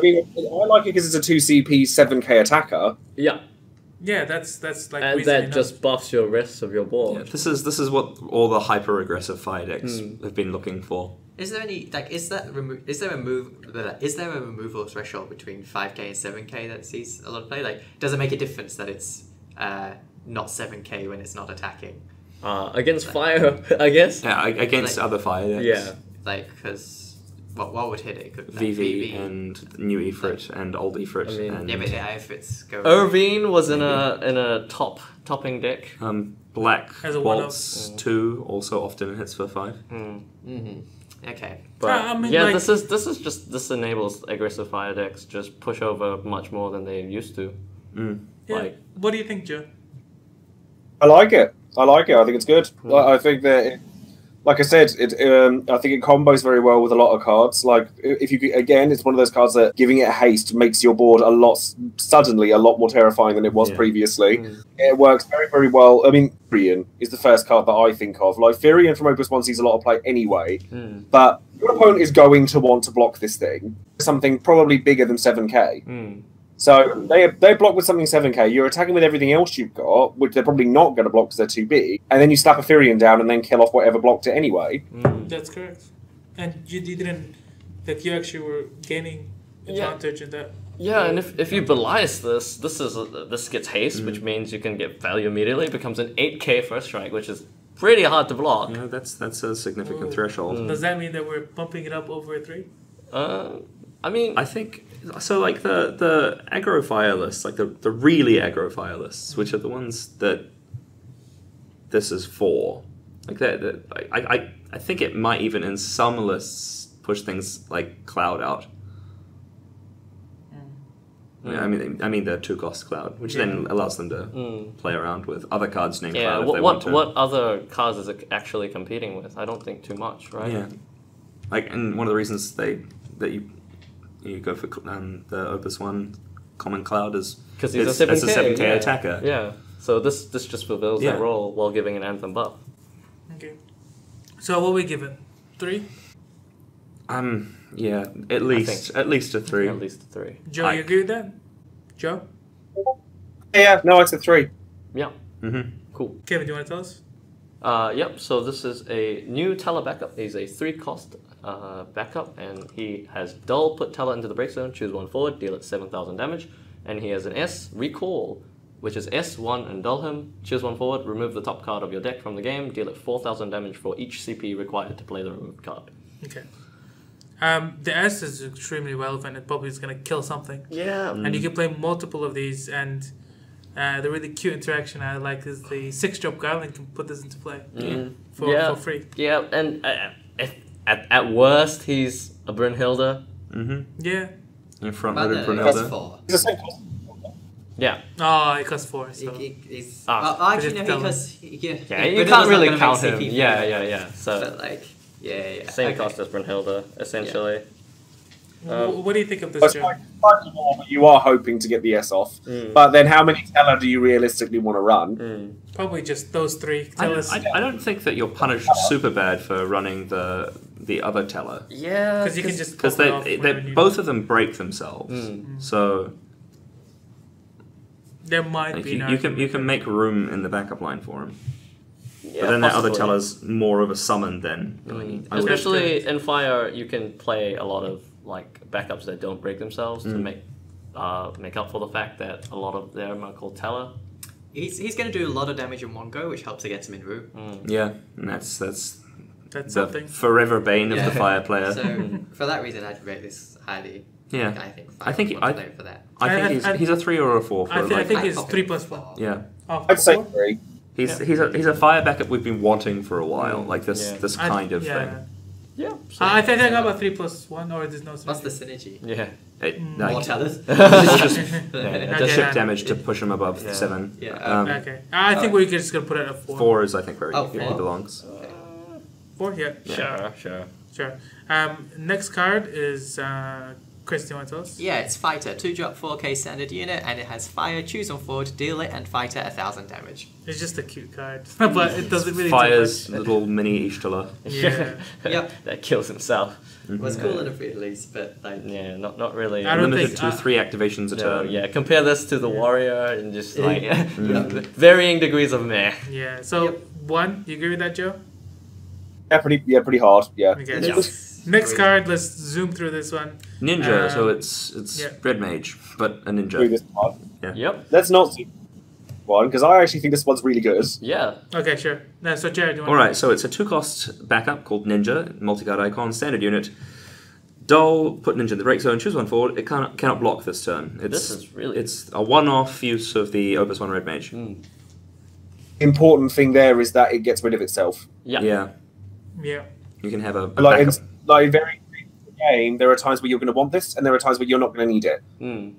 mean, I like it because it's a 2CP 7K attacker. Yeah. Yeah, that's like And reason that enough. just buffs your rest of your board. Yeah, this is what all the hyper aggressive fire decks have been looking for. Is there any like is there a removal threshold between 5K and 7K that sees a lot of play? Like, does it make a difference that it's not 7K when it's not attacking? Against fire, I guess. Yeah, against Like- other fire decks. Yeah. Like, because what would hit it? Could VV and new Ifrit and old Ifrit. I mean- and yeah, but yeah, if it's go. Irvine was in a topping deck. Black As a Waltz 2 also often hits for 5. Okay. But I mean, yeah, like- this enables aggressive fire decks just push over much more than they used to. Yeah. Like, What do you think, Joe? I like it. I think it's good. I think that like I said, I think it combos very well with a lot of cards. Like, if you again, it's one of those cards that giving it haste makes your board suddenly a lot more terrifying than it was previously. It works very, very well. I mean, Firion is the first card that I think of. Like, Firion from Opus 1 sees a lot of play anyway, but your opponent is going to want to block this thing. Something probably bigger than 7k. So they block with something 7k, you're attacking with everything else you've got, which they're probably not going to block because they're too big, and then you slap a Firion down and then kill off whatever blocked it anyway. That's correct. And you didn't, like, you actually were gaining advantage in that. Yeah, and if you Belias this gets haste, which means you can get value immediately. It becomes an 8k first strike, which is pretty hard to block. Yeah, that's a significant threshold. Does that mean that we're bumping it up over a 3? I mean, I think so. Like the aggro fire lists, like the really aggro fire lists, which are the ones that this is for. Like that, I think it might even in some lists push things like Cloud out. Yeah, I mean the 2-cost Cloud, which then allows them to play around with other cards named Cloud if they want to. What other cards is it actually competing with? I don't think too much, right? Yeah, like, and one of the reasons that you go for the Opus 1 Common Cloud is because he's a 7k attacker. Yeah, so this just fulfills that role while giving an Anthem buff. Okay. So what we give it? 3? Yeah, at least a 3. At least a 3. Joe, you agree with that? Joe? Yeah, no, it's a 3. Yeah. Cool. Kevin, do you want to tell us? Yep, so this is a new Tella backup. He's a 3-cost backup, and he has Dull, put Tella into the break zone, choose 1 forward, deal it 7,000 damage, and he has an S, Recall, which is S1 and Dull him, choose 1 forward, remove the top card of your deck from the game, deal it 4,000 damage for each CP required to play the removed card. Okay. The S is extremely relevant. It probably is going to kill something. Yeah. And you can play multiple of these, and the really cute interaction I like is the 6-drop Garland can put this into play for free. Yeah, and if at worst he's a Brunhilde. Yeah. In front of Brunhilde. It's the same cost. Yeah. Oh, it costs 4. So. Actually, no, because you can't really count him. Yeah. So, but like, same cost as Brunhilde, essentially. What do you think of this, Joe? You are hoping to get the S off, but then how many Tella do you realistically want to run? Probably just those 3. I don't think that you're punished super bad for running the other Tella. Yeah, because you can just because they both of them break themselves. So there might be you can make room in the backup line for him. Yeah, but then that other Tella's more of a summon then. Especially in Fire, you can play a lot of like backups that don't break themselves to make up for the fact that a lot of them are called Tella. He's going to do a lot of damage in one go, which helps against him in room. Yeah, and that's the something. forever bane of the Fire player. So for that reason, I'd rate this highly. Yeah, I think for that. I think he's a 3 or a 4. I think he's 3+1. Yeah, I'd say 3. He's a Fire backup we've been wanting for a while, like this kind of thing. Yeah. So I think I got about 3+1, or there's no synergy. What's the synergy? Yeah. More Tellas. Just ship damage to push him above 7. Yeah. Okay. I think we're just going to put it at 4. 4 is, I think, where he 4? belongs. 4? Yeah. Sure. Next card is... Chris, do you want to tell us? Yeah, it's Fighter. 2-drop 4k standard unit, and it has Fire, choose 1 forward, deal it, and Fighter 1,000 damage. It's just a cute card, but it doesn't really Fire's do much. little mini Ishtala. Yeah. Yep. That kills himself. Was cool in a free release, but like... Yeah, not really. I don't Limited think... to 3 activations a turn. Yeah, compare this to the Warrior and just like... varying degrees of meh. Yeah, so 1, you agree with that, Joe? Yeah, pretty hard. Yeah. Okay. Yes. Next card, let's zoom through this one. Ninja, so it's Red Mage, but a ninja. Do this part. Yeah. Yep. Let's not see one, because I actually think this one's really good. Yeah. Okay, sure. No, so Jared, do you want Alright, so it's a 2-cost backup called Ninja, multi-card icon, standard unit. Dull, put Ninja in the break zone, choose 1 forward. It cannot block this turn. It's a one-off use of the Opus 1 Red Mage. Important thing there is that it gets rid of itself. Yeah. Yeah. Yeah. You can have a Like, backup. game, there are times where you're going to want this, and there are times where you're not going to need it. And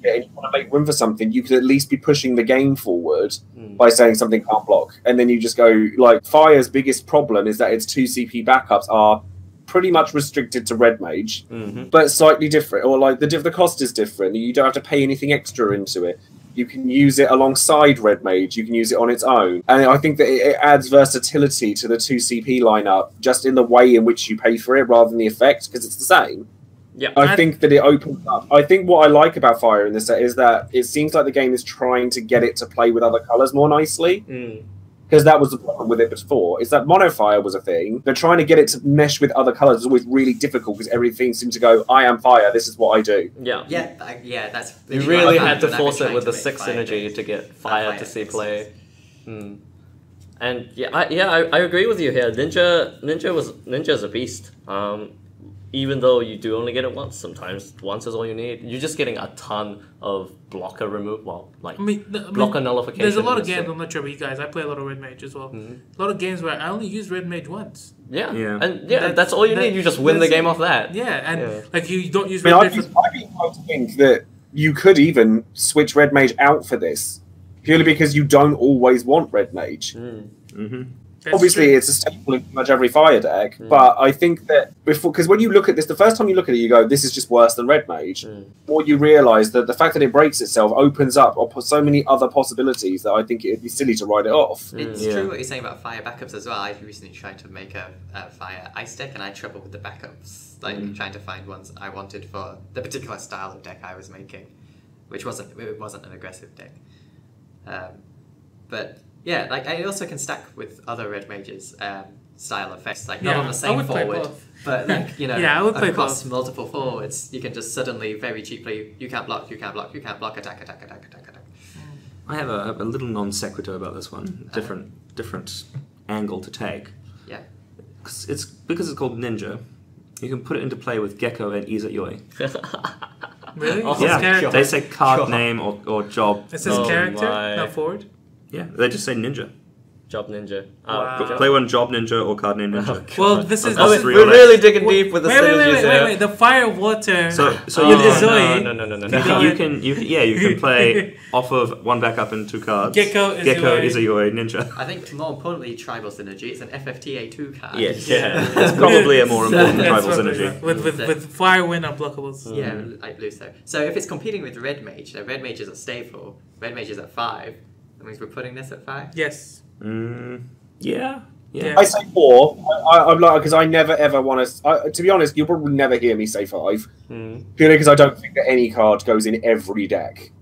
you want to make room for something, you could at least be pushing the game forward by saying something can't block. And then you just go, like, Fire's biggest problem is that its 2 CP backups are pretty much restricted to Red Mage, but slightly different, or like the cost is different. You don't have to pay anything extra into it. You can use it alongside Red Mage. You can use it on its own. And I think that it adds versatility to the 2 CP lineup just in the way in which you pay for it rather than the effect, because it's the same. Yeah, I think that it opens up. I think what I like about Fire in this set is that it seems like the game is trying to get it to play with other colours more nicely. Because that was the problem with it before, is that mono fire was a thing. They're trying to get it to mesh with other colours. It's always really difficult because everything seems to go, I am fire, this is what I do. Yeah, that's... You really had to force it with the 6 synergy to get fire to see play. And I agree with you here. Ninja's a beast. Even though you do only get it once, sometimes once is all you need. You're just getting a ton of blocker remove, blocker nullification. There's a lot of games, I'm not sure about you guys, I play a lot of Red Mage as well. A lot of games where I only use Red Mage once. And that's all you need. You just win the game off that. Like you don't use Red Mage. I think that you could even switch Red Mage out for this, purely because you don't always want Red Mage. Obviously, it's a staple in pretty much every Fire deck, but I think that because when you look at this, the first time you look at it, you go, this is just worse than Red Mage. Or you realise that the fact that it breaks itself opens up so many other possibilities that I think it'd be silly to write it off. It's true what you're saying about Fire backups as well. I recently tried to make a Fire Ice deck, and I had trouble with the backups, trying to find ones I wanted for the particular style of deck I was making, which wasn't an aggressive deck. But yeah, like I also can stack with other Red Mages style effects, like not on the same forward, but like across multiple forwards, you can just suddenly very cheaply you can't block, attack. I have a little non sequitur about this one, different angle to take. Yeah, because it's called Ninja. You can put it into play with Gecko and Izayoi. Really? Yeah, they say card name or job. It says character, not forward. Yeah, they just say Ninja. Job Ninja. Wow. Play one Job Ninja or Card Name Ninja. Well, this is... we're really digging deep with the synergies. Wait. The Fire Water. So with Izoi. No. You can play off of one backup and 2 cards. Gecko Izayoi Ninja. I think more importantly, tribal synergy. It's an FFTA2 card. Yes. It's probably a more important tribal synergy. With Fire Wind unblockables. Yeah, I believe so. So if it's competing with Red Mage, the Red Mage is at staple, Red Mage is at 5. That means we're putting this at 5? Yes. Yeah. I say 4. I'm like, because I never ever want to. To be honest, you'll probably never hear me say 5. Purely because I don't think that any card goes in every deck.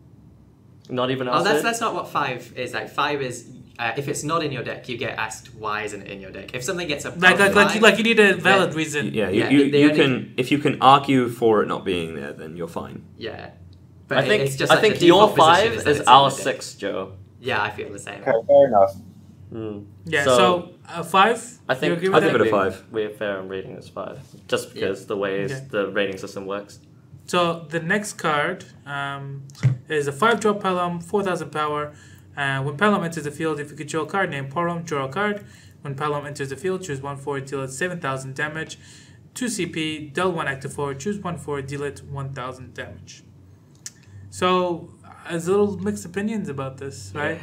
Not even. That's not what 5 is. Like 5 is. If it's not in your deck, you get asked why isn't it in your deck. If something gets a like you need a valid reason. You can if you can argue for it not being there, then you're fine. Yeah, but I think your 5 is our 6, Joe. Yeah, I feel the same. Okay, fair enough. Yeah, so 5? I think I'll give it a 5. We're fair on rating this 5, just because the way the rating system works. So the next card is a 5-drop Palom, 4,000 power. When Palom enters the field, if you control a card named Palom, draw a card. When Palom enters the field, choose 1 forward, deal it 7,000 damage. 2 CP, deal 1 active forward, choose 1 forward, deal it 1,000 damage. So there's a little mixed opinions about this, right?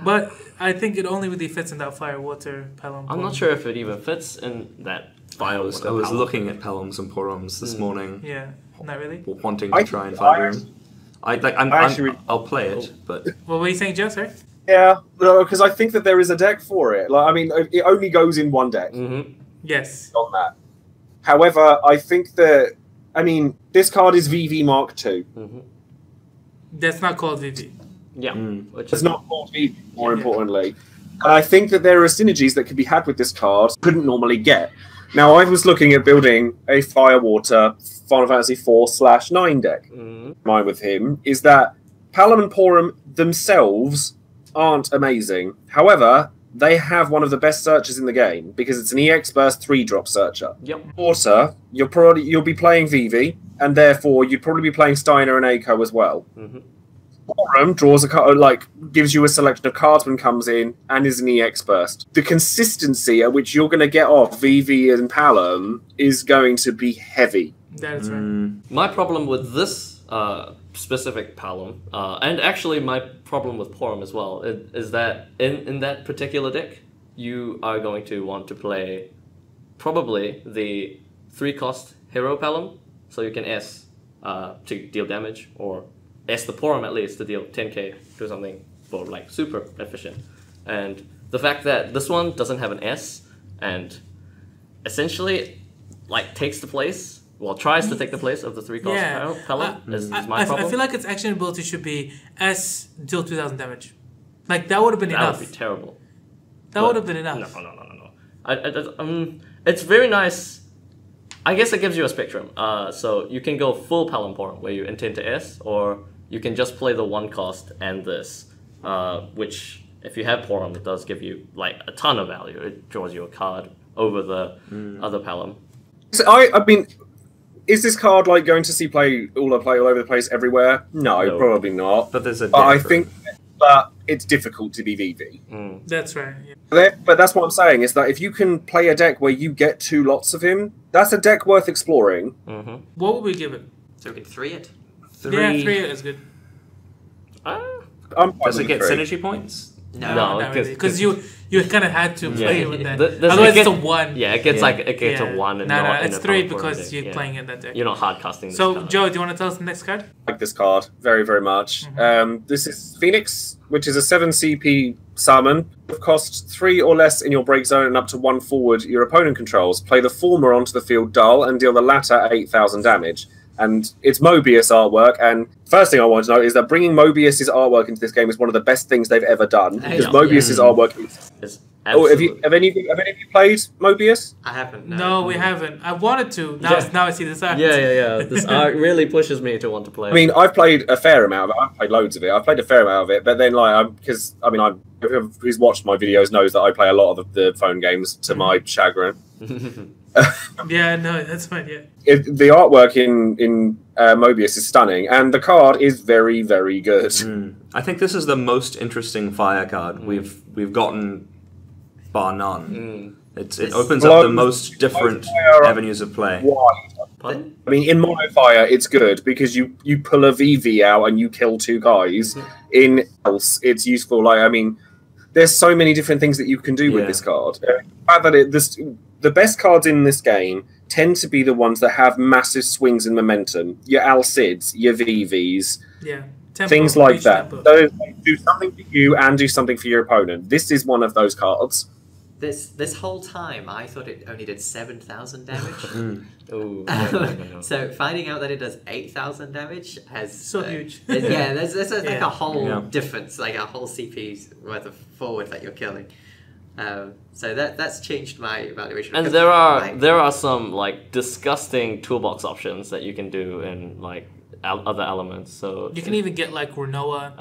But I think it only really fits in that Fire Water Palom. I'm not sure if it even fits in that Fire Water. I was looking at Paloms and Poroms this morning. Yeah, not really. Wanting to try and find them. I'll play it, but... What were you saying, Joe? Sorry? Yeah, because I think that there is a deck for it. Like, I mean, it only goes in one deck. Yes. On that. However, I think that... I mean, this card is VV Mark II. That's not called VV. Yeah. It's not called VV, more importantly. And I think that there are synergies that could be had with this card couldn't normally get. Now, I was looking at building a Firewater Final Fantasy 4/9 deck. Mine with him is that Palom and Porom themselves aren't amazing. However, they have one of the best searches in the game because it's an EX Burst 3-drop searcher. Water, you'll be playing VV, and therefore you'd probably be playing Steiner and Aiko as well. Forum draws a card, like gives you a selection of cards when it comes in, and is an EX burst. The consistency at which you're going to get off VV and Palom is going to be heavy. That's right. My problem with this specific Palom, and actually my problem with Porum as well, is that in that particular deck, you are going to want to play probably the 3-cost Hero Palom, so you can S to deal damage, or S the Porum at least to deal 10k, do something for like super efficient. And the fact that this one doesn't have an S and essentially like takes the place, well, tries to take the place of the 3-cost Palom is my problem. I feel like its action ability should be S deal 2000 damage. Like that would have been enough. That would be terrible. That would have been enough. No. It's very nice. I guess it gives you a spectrum. So you can go full Palom Porum where you intend to S, or you can just play the 1-cost and this, which if you have Porum, it does give you like a ton of value. It draws you a card over the other Palom. So I mean, is this card like going to see play all over the place everywhere? No, probably not. But there's a. But I think that it's difficult to be VV. That's right. Yeah. But that's what I'm saying is that if you can play a deck where you get 2 lots of him, that's a deck worth exploring. What would we give it? So we can 3 it. 3. Yeah, 3 is good. Does it get synergy points? No, not really, because you kind of had to play with that. Otherwise, it's a 1. Yeah, it gets a 1. And No, not it's in a 3 Palom Porum because deck. you're playing in that deck. You're not hard casting. This So, card. Joe, do you want to tell us the next card? I like this card very, very much. This is Phoenix, which is a 7 CP summon. It costs 3 or less in your break zone and up to 1 forward your opponent controls. Play the former onto the field dull and deal the latter 8,000 damage. And it's Mobius artwork, and first thing I want to know is that bringing Mobius's artwork into this game is one of the best things they've ever done, because Mobius's artwork is... have any of you played Mobius? I haven't. No, we haven't. I wanted to. Now I see this art. Yeah. This art really pushes me to want to play. I mean, I've played a fair amount of it. I've played loads of it. I've played a fair amount of it, but then who's watched my videos knows that I play a lot of the phone games to my chagrin. Yeah, no, that's fine. Yeah. The artwork in Mobius is stunning, and the card is very, very good. I think this is the most interesting fire card we've gotten, bar none. It opens up the most different avenues of play. Pardon? I mean, in Monofire, it's good because you pull a VV out and you kill 2 guys. In else, it's useful. Like, I mean, there's so many different things that you can do with this card. The fact that the best cards in this game tend to be the ones that have massive swings in momentum. Your Alcids, your VVs, Tempo, things like that. Tempo. Those do something for you and do something for your opponent. This is one of those cards. This whole time, I thought it only did 7,000 damage. Ooh, no. So finding out that it does 8,000 damage has So huge. there's like a whole difference, like a whole CP's worth of forward that you're killing. So that's changed my evaluation. And there are some like disgusting toolbox options that you can do in like other elements. So You can even get like Renoa.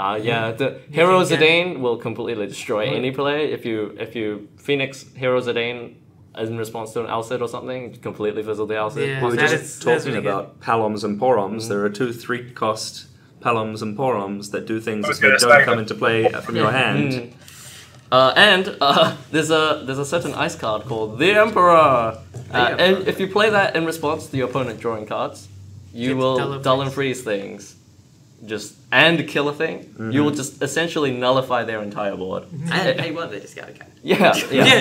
The Hero Zidane will completely destroy any play. If you Phoenix Hero Zidane in response to an Alcid or something, completely fizzle the Alcid. Yeah, We were that's just talking really about Paloms and Poroms. There are 2 3-cost Paloms and Poroms that do things that gonna don't say come into play from your hand. There's a certain ice card called the Emperor, and if you play that in response to your opponent drawing cards, you will dull and freeze things, and kill a thing. You will just essentially nullify their entire board. And pay 1 they discard a card. Yeah,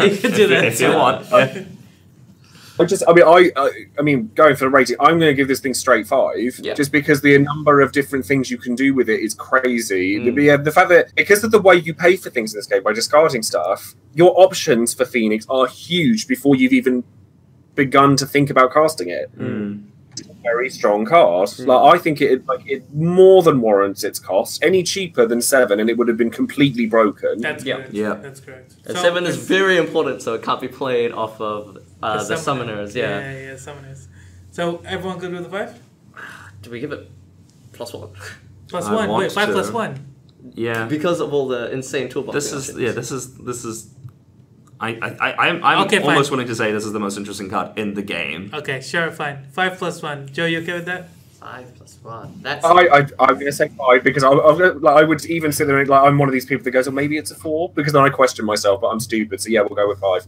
you can do that. If you want. I mean, going for the rating, I'm going to give this thing straight 5, just because the number of different things you can do with it is crazy. The fact that because of the way you pay for things in this game by discarding stuff, your options for Phoenix are huge before you've even begun to think about casting it. It's a very strong card. Like, I think it more than warrants its cost. Any cheaper than 7, and it would have been completely broken. That's correct. Yeah. That's correct. And 7 is very important, so it can't be played off of the summoners. Yeah, summoners. So everyone good with the 5? Do we give it +1? +1. Wait, 5 + 1. Yeah. Because of all the insane toolbox. This is. I'm almost willing to say this is the most interesting card in the game. Okay, sure, fine. 5 + 1. Joe, you okay with that? 5+1. That's I'm going to say 5 because I would even sit there and like I'm one of these people that goes, oh, maybe it's a 4 because then I question myself, but I'm stupid. So yeah, we'll go with 5.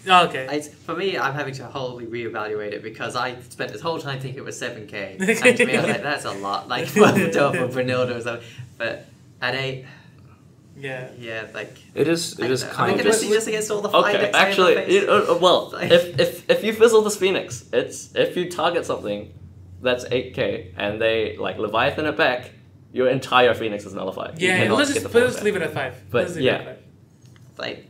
Okay. For me, I'm having to wholly reevaluate it because I spent this whole time thinking it was 7k, and to me, I was like, that's a lot, like for Brunilda or something. But at 8, yeah, like it is kind I'm of just against all the fire Okay, decks actually, well, Like- if you fizzle this Phoenix, it's if you target something that's 8k and they like Leviathan it back, your entire Phoenix is nullified. You Yeah, cannot let's get just the let's full leave it back. at 5. But, Let's leave it at yeah. 5. like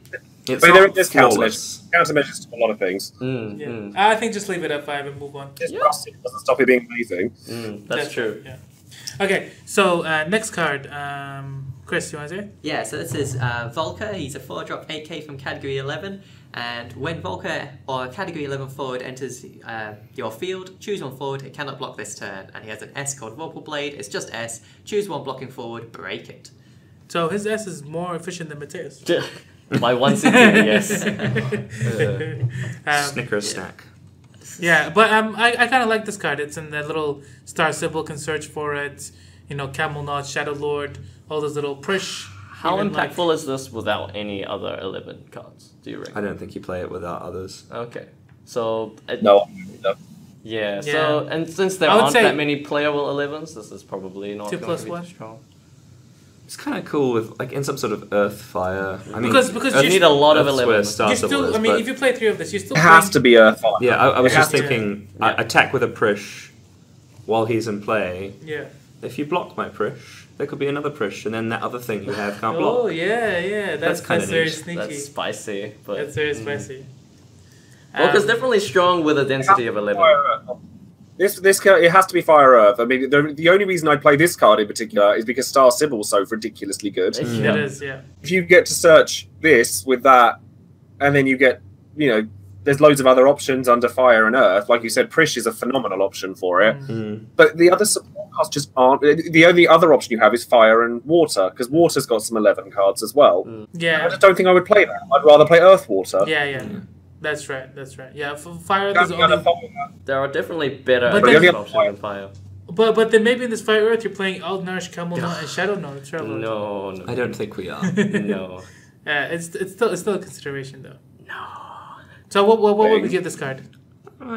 it's But not there's flawless. countermeasures to a lot of things. Yeah. I think just leave it at 5 and move on. It's rusty, it doesn't stop it being amazing. That's true. Yeah. Okay, so next card. Chris, you want to say? Yeah, so this is Volker. He's a 4-drop 8k from category 11. And when Volker or category 11 forward enters your field, choose one forward. It cannot block this turn. And he has an S called Vorpal Blade. It's just S. Choose one blocking forward, break it. So his S is more efficient than Mateus. By 1 CP, yes. Snickers snack. Yeah, but I kind of like this card. It's in that little star symbol, can search for it. You know, Camel Knot, Shadow Lord, all those little prish. How even, impactful is this without any other 11 cards, do you reckon? I don't think you play it without others. Okay. So... No. Yeah, Yeah. so... And since there I would aren't say- that many playable 11s, this is probably not 2 going plus to be 1. too strong. It's kind of cool with like in some sort of earth fire. I mean, Because You you need a lot of Earth's where 11s. Star You Symbol still, is, I mean, but- if you play 3 of this, you still It has to be Earthfire. Yeah, I was It just has to. thinking Yeah. attack with a Prish while he's in play. Yeah. If you block my Prish, there could be another Prish, and then that other thing you have can't block. Oh yeah. That's kinda very neat. sneaky. That's spicy, but... That's very spicy. Volker's definitely strong with a density of 11. This card, it has to be Fire Earth. I mean, the only reason I play this card in particular is because Star Sibyl's so ridiculously good. Yeah. It is, yeah. If you get to search this with that, and then you get, you know, there's loads of other options under Fire and Earth. Like you said, Prish is a phenomenal option for it. But the other support cards just aren't. The only other option you have is Fire and Water, because Water's got some 11 cards as well. I Yeah. just don't think I would play that. I'd rather play Earth Water. Yeah. That's right. Yeah, Fire That's is the other only... problem with that. There are definitely better But aggressive then- options than fire. But then maybe in this Fire Earth you're playing Aldnarsh, Camel Knot, and Shadow Knot. No. I don't think we are. No. It's still a consideration though. No. So what would we give this card?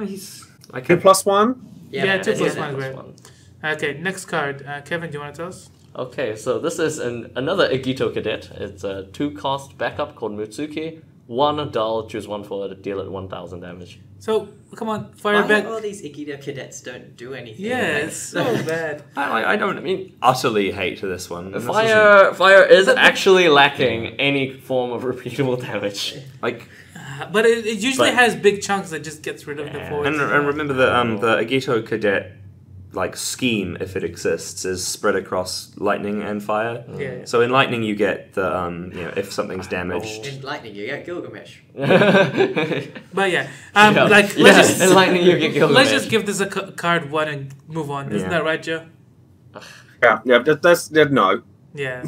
He's like 2+1. Yeah, 2 plus it's- 1 is Plus great. one. Okay, next card. Kevin, do you want to tell us? Okay, so this is another Agito Cadet. It's a 2-cost backup called Mutsuki. 1 dull, choose 1 forward, deal it 1,000 damage. So come on, Fire Why back. all these Ikido cadets don't do anything? Yeah, Like, it's so bad. I don't utterly hate this one. This Fire is actually lacking any form of repeatable damage. isn't- like, But it usually But- has big chunks that just gets rid of the Yeah. forwards. and remember the Agito Cadet like scheme, if it exists, is spread across lightning and fire. Yeah. So in lightning you get the you know, if something's damaged. In Lightning, you get Gilgamesh. But yeah, Yeah. like Yeah, let's just in Lightning you get Gilgamesh. let's just give this a card 1 and move on. Isn't Yeah. that right, Joe? Yeah, that's no. Yeah.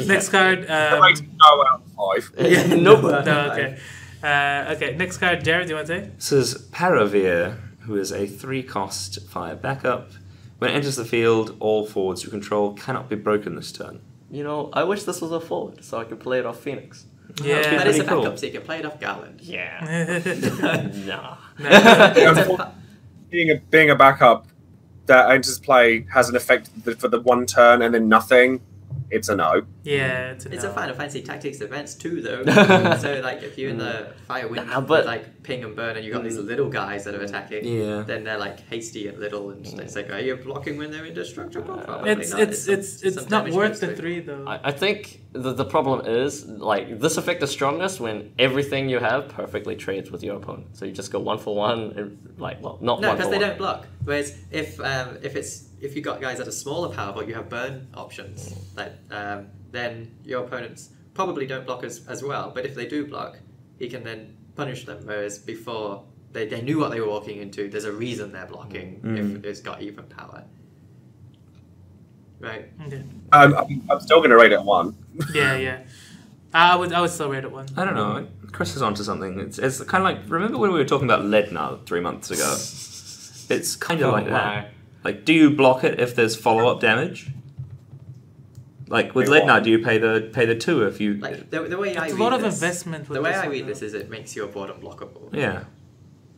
Next card. No out of 5. Yeah, nope. No, okay. Okay. Next card, Jared. Do you want to say? This is Paravir, who is a 3-cost fire backup. When it enters the field, all forwards you control cannot be broken this turn. You know, I wish this was a forward so I could play it off Phoenix. Yeah. But it's a pretty cool. backup, so you can play it off Garland. Yeah. Nah. Being a backup that enters play has an effect for the 1 turn and then nothing. It's a no. Yeah. It's a Final Fantasy Tactics events too, though. So, like, if you're in the Fire Wind, Nah, but- with, like, Ping and Burn, and you've got these little guys that are attacking, Yeah. then they're, like, hasty and little, and it's like, are you blocking when they're indestructible? Probably It's not. it's some not damage worth next the to it. 3 though. I think the problem is, like, this effect is strongest when everything you have perfectly trades with your opponent. So you just go 1 for 1, and, like, well, not No, 1 because for they 1. don't block. Whereas if you got guys at a smaller power, but you have burn options, then your opponents probably don't block as well. But if they do block, he can then punish them. Whereas before they knew what they were walking into. There's a reason they're blocking if it's got even power. Right. Okay. I'm still going to rate it 1. Yeah. I would still rate it 1. I don't know. Chris is onto something. It's kind of like, remember when we were talking about Ledna 3 months ago? It's kind of like that. Like, do you block it if there's follow-up damage? Like with Lead Knight, do you pay the 2 if you like the way I It's a read lot of this, investment with the way this I one, read though. this is it makes your board unblockable. Yeah.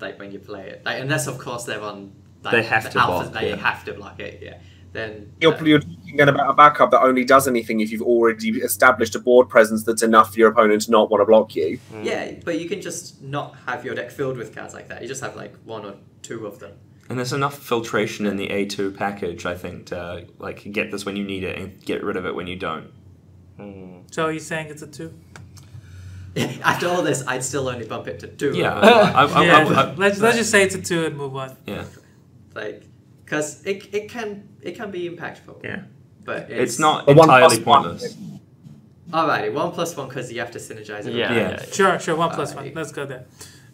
Like when you play it, like unless of course they're on. Like, They have the to alphas, block, They yeah. have to block it. Yeah. Then You're talking about a backup that only does anything if you've already established a board presence that's enough for your opponent to not want to block you. yeah, but you can just not have your deck filled with cards like that. You just have like 1 or 2 of them. And there's enough filtration in the A2 package, I think, to like get this when you need it and get rid of it when you don't. So you're saying it's a 2? After all this, I'd still only bump it to 2. Yeah. Let's just say it's a 2 and move on. Yeah. Like, because it can be impactful. Yeah. But It's not A 1+1. entirely pointless. Alrighty, 1+1 because you have to synergize it. Yeah. Sure, 1+1. Alright. Let's go there.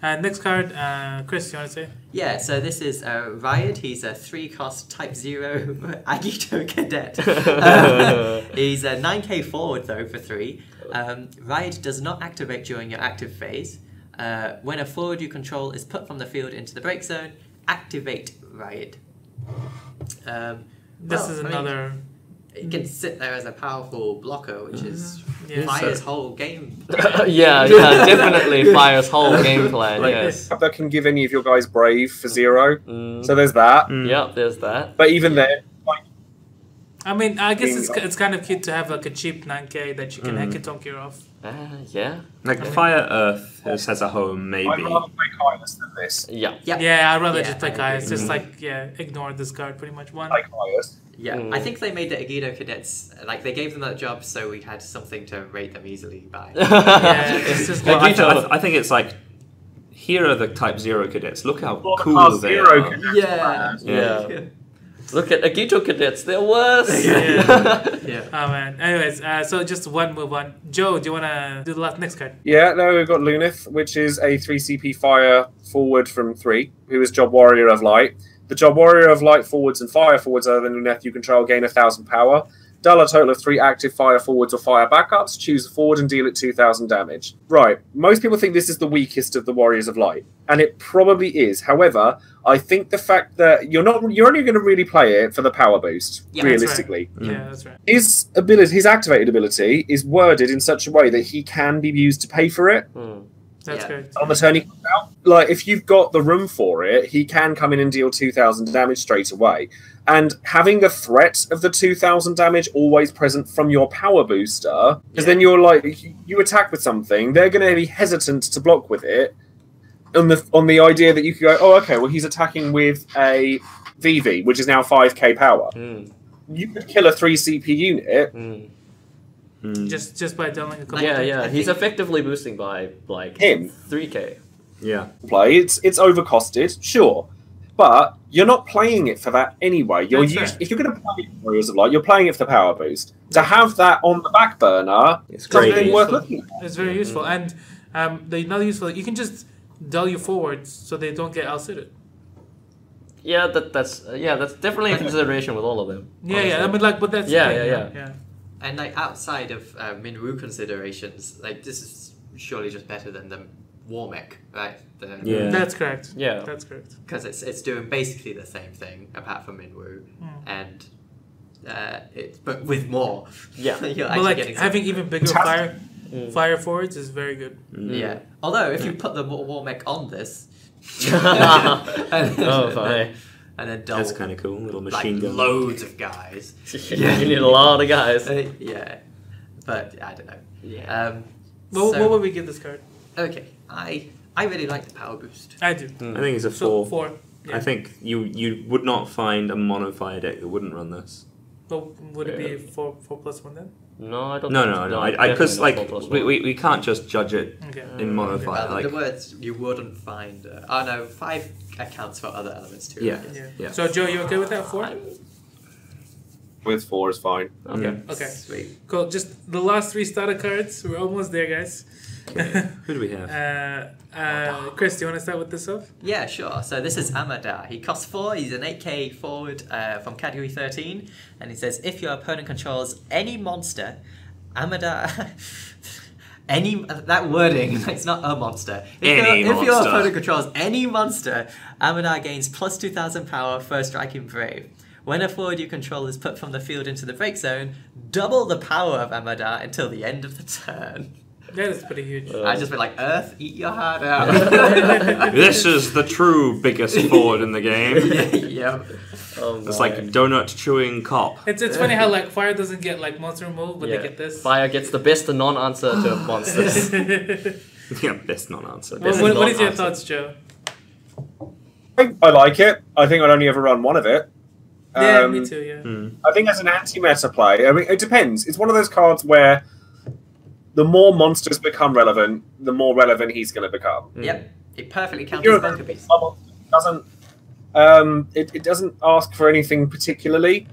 Next card, Chris, you want to say? Yeah, so this is Riot. He's a 3-cost Type 0 Agito Cadet. He's a 9k forward, though, for 3. Riot does not activate during your active phase. When a forward you control is put from the field into the break zone, activate Riot. This is another... It can sit there as a powerful blocker, which is Yeah. Fire's whole game. yeah, definitely Fire's whole game plan. Like Yes. That can give any of your guys Brave for 0. So there's that. Yep, there's that. But even then, like, I mean, I guess it's kind of cute to have like a cheap 9k that you can Hecatonk off. Yeah. Like Fire Earth has a home, maybe. I'd rather play Caius than this. Yeah. Yeah, I'd rather Yeah, just play I Caius. agree. Just like, ignore this card pretty much. One. Play Caius. Yeah, I think they made the Agito cadets, like they gave them that job so we had something to rate them easily by. Yeah, it's just Well, like, I think it's like, here are the Type 0 cadets. Look how Well, the cool Class they 0 are. cadets, Yeah. man. Yeah. Look at Agito cadets, they're worse. Yeah. oh man. Anyways, so just one move on. Joe, do you want to do the next card? Yeah, no, we've got Luneth, which is a 3 CP fire forward from 3, who is Job Warrior of Light. The Job Warrior of Light forwards and fire forwards other than Luneth you control gain 1,000 power. Deal a total of 3 active fire forwards or fire backups. Choose a forward and deal it 2,000 damage. Right, most people think this is the weakest of the Warriors of Light, and it probably is. However, I think the fact that you're only going to really play it for the power boost, Yeah, realistically. Yeah, that's right. His activated ability is worded in such a way that he can be used to pay for it. That's Yeah. correct. On the turn he comes out. Like, if you've got the room for it, he can come in and deal 2,000 damage straight away. And having the threat of the 2,000 damage always present from your power booster, because then you're like, you attack with something, they're going to be hesitant to block with it, on the idea that you could go, oh, okay, well, he's attacking with a VV, which is now 5k power. You could kill a 3 CP unit. Just by dealing a couple. Yeah, he's effectively boosting by like Him. 3k. Yeah. Play. It's overcosted, sure. But you're not playing it for that anyway. That's right. If you're going to play Warriors of Light, you're playing it for the power boost. To have that on the back burner is great. something worth looking at. It's very useful, and another useful. You can just dull your forwards so they don't get outsuited. Yeah, that's definitely a consideration with all of them. Yeah. I mean, like, but that's the Yeah, thing, yeah. And like outside of Minwu considerations, like this is surely just better than the War Mech, right? Yeah. That's correct. Yeah. That's correct. Because it's doing basically the same thing apart from Minwu, and but with more. Yeah. You're But actually like getting having something. even bigger fire forwards is very good. Yeah. Although if you put the War Mech on this, Oh, fine. and then double, That's kind of cool. Little like machine gun. loads of guys. You need a lot of guys. Yeah, but I don't know. Yeah. What would we give this card? Okay, I really like the power boost. I do. I think it's a 4. So 4. Yeah. I think you would not find a mono fire deck that wouldn't run this. But would it be 4+1 then? No, I don't. No. I because like we can't just judge it Okay. in mono Okay. fire. Well, Like the words you wouldn't find. Oh no, 5 accounts for other elements too. Yeah. I guess. Yeah. Yeah. So Joe, you okay with that 4? With 4 is fine. Okay. Okay. Sweet. Cool. Just the last 3 starter cards. We're almost there, guys. Who do we have? Chris, do you want to start with this off? Yeah, sure. So this is Amada. He costs 4. He's an 8k forward from category 13, and he says if your opponent controls any monster, Amada. That wording, it's not a monster. If your opponent controls any monster, Amada gains plus 2,000 power, first striking brave. When a forward you control is put from the field into the break zone, double the power of Amadar until the end of the turn. That is pretty huge. I'd just be like, Earth, eat your heart out. This is the true biggest forward in the game. Yeah. Oh, It's like donut chewing cop. It's funny how like fire doesn't get like monster removal, but they get this. Fire gets the best non-answer to monsters. Yeah, best non-answer. What is your thoughts, Joe? I like it. I think I'd only ever run one of it. Yeah, me too. Yeah. I think as an anti-meta play, I mean, it depends. It's one of those cards where the more monsters become relevant, the more relevant he's going to become. Yep. It perfectly counters Bunker Beast. It doesn't ask for anything particularly.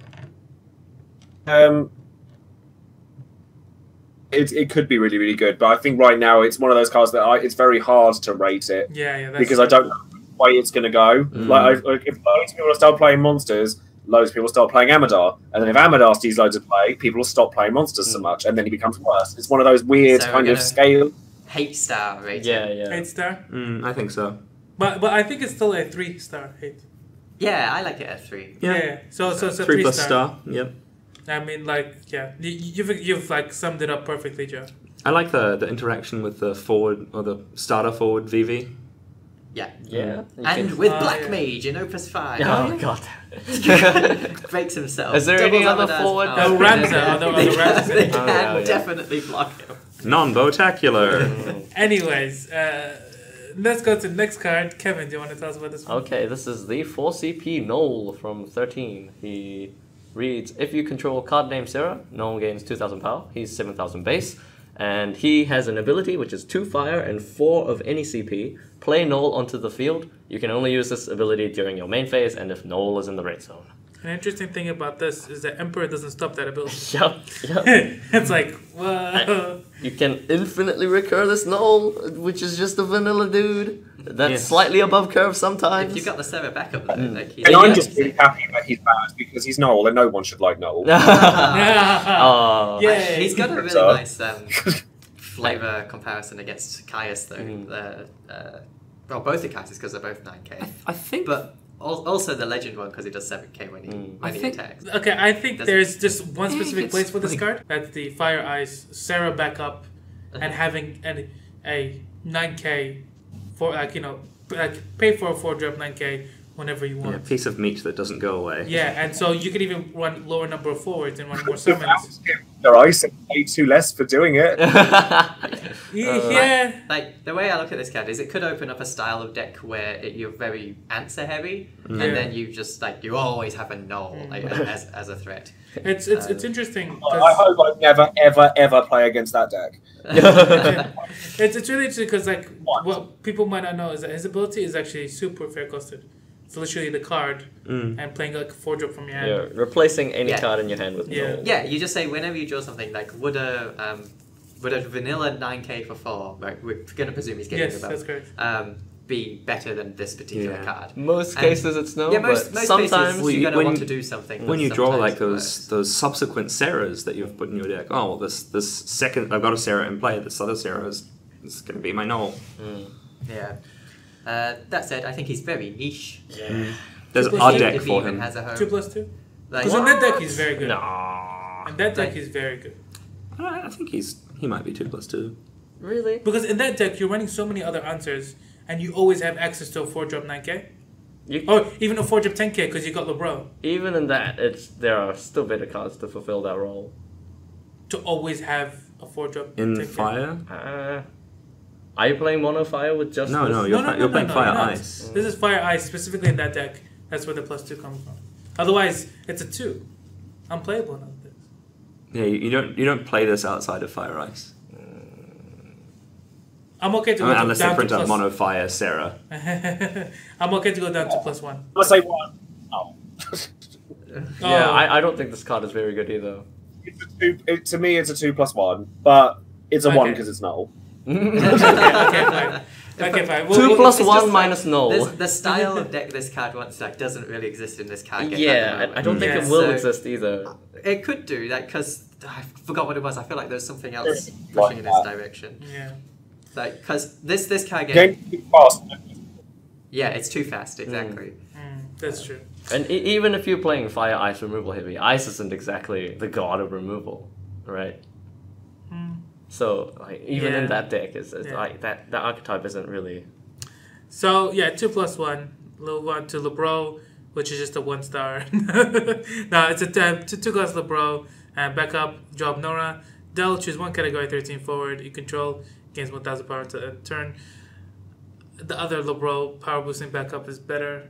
It could be really, really good, but I think right now it's one of those cards that it's very hard to rate it. Yeah, that's because true. I don't know way it's going to go. Like, if loads of people start playing monsters, loads of people start playing Amadar, and then if Amadar sees loads of play, people will stop playing monsters so much, and then he becomes worse. It's one of those weird So kind we're of gonna- scale. Hate star rating. Yeah. 8-star, I think so. but I think it's still a 3-star hate. Yeah, I like it at 3. Yeah. So it's a 3+ 3-star. star. Yep. I mean, like, yeah, you've like summed it up perfectly, Joe. I like the interaction with the forward or the starter forward VV. Yeah. Yeah. And with Black Mage in Opus 5. Oh god. Breaks himself. Is there any other forward? No, Ramza. They Ramza. can definitely block him. Non-botacular. Anyways, let's go to the next card. Kevin, do you want to tell us about this one? Okay, this is the 4CP Knoll from 13. He reads, if you control a card named Sarah, Knoll gains 2,000 power. He's 7,000 base. And he has an ability which is 2 fire and 4 of any CP. Play Knoll onto the field. You can only use this ability during your main phase and if Knoll is in the red zone. An interesting thing about this is that Emperor doesn't stop that ability. Yup. It's like, whoa. You can infinitely recur this Knoll, which is just a vanilla dude. That's slightly above curve sometimes. If you got the server backup though, like he's And I'm just really happy that he's bad because he's Noel and no one should like Noel. Oh. Yeah. He's got a really nice flavor comparison against Caius though. Well, both the Caius because they're both 9k. I think, But also the legend one because he does 7k when he attacks. Okay, I think there's just one Yeah, specific it's place for this like- card. That's the Fire Ice, Sarah backup, and having a 9k for pay for a 4-drop 9k whenever you a want. piece of meat that doesn't go away. Yeah, and so you could even run lower number of forwards and run more If summons. that was him, their ice and paid 2 less for doing it. Yeah. Like the way I look at this card is it could open up a style of deck where you're very answer heavy, Yeah. and then you just you always have a null as a threat. It's interesting. I hope I never, ever, ever play against that deck. It's really interesting because what people might not know is that his ability is actually super fair costed. It's literally the card and playing like a 4-drop from your hand. Yeah, replacing any Yeah. card in your hand with Yeah. Knoll. Yeah, you just say whenever you draw something would a vanilla 9k for 4, right, we're gonna presume he's getting Yes, the that's belt, correct. be better than this particular Yeah. card. Most And- cases it's no, Yeah, but most sometimes cases you're gonna when want you- to do something. When but you draw sometimes like it those works. subsequent Sarahs that you've put in your deck, oh well, this second I've got a Sarah in play. This other Sarah is going to be my null. Yeah. That said, I think he's very niche. There's Plus our two, deck if he for even him. has a home. 2+2. Like, Because in that deck he's very good. No. In that deck he's very good. I think he might be 2+2. Really? Because in that deck you're running so many other answers and you always have access to a 4-drop 9k. Or even a 4-drop 10k because you got LeBron. Even in that, there are still better cards to fulfill that role. To always have a 4-drop In 10K. fire? Are you playing mono fire with just No, this? no, you're playing Fire you're not. Ice. This is Fire Ice specifically in that deck. That's where the +2 comes from. Otherwise, it's a 2. Unplayable in other decks. Yeah, you don't play this outside of Fire Ice. I'm okay to go Unless they down print to up plus. Mono Fire Sarah. I'm okay to go down to +1. I'm gonna say 1. Oh. Yeah, Oh. I don't think this card is very good either. It's a 2, to me, it's a 2+1, but it's a 1 Okay. because it's null. okay, fine. Okay, fine. 2 plus it's 1 just minus null. The style of deck this card wants doesn't really exist in this card game. Yeah, I don't think Yeah, it will so- exist either. It could do that because I forgot what it was. I feel like there's something else Like pushing in this that. direction. Yeah. Like because this card game, Game too fast. yeah, it's too fast. Exactly. That's true. And even if you're playing fire ice removal heavy, ice isn't exactly the god of removal, right? So like even in that deck, it's like that archetype isn't really. So yeah, 2+1, little one to Lebro, which is just a 1-star. No, it's a 2-class Lebro, and backup drop Nora. Del, choose one category, 13 forward. You control, gains 1,000 power to turn. The other Lebro power boosting backup is better.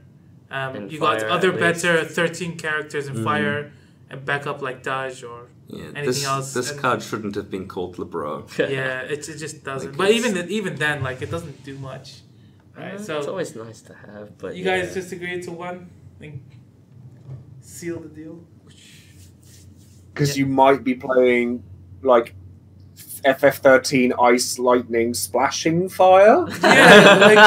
You got other better 13 characters in fire and backup like dodge or anything else. This card shouldn't have been called Lebro. Yeah, it just doesn't. Like but even then, like it doesn't do much. Right? So it's always nice to have. But you guys just agreed to one and seal the deal. Because you might be playing like FF13 Ice Lightning Splashing Fire. Yeah, like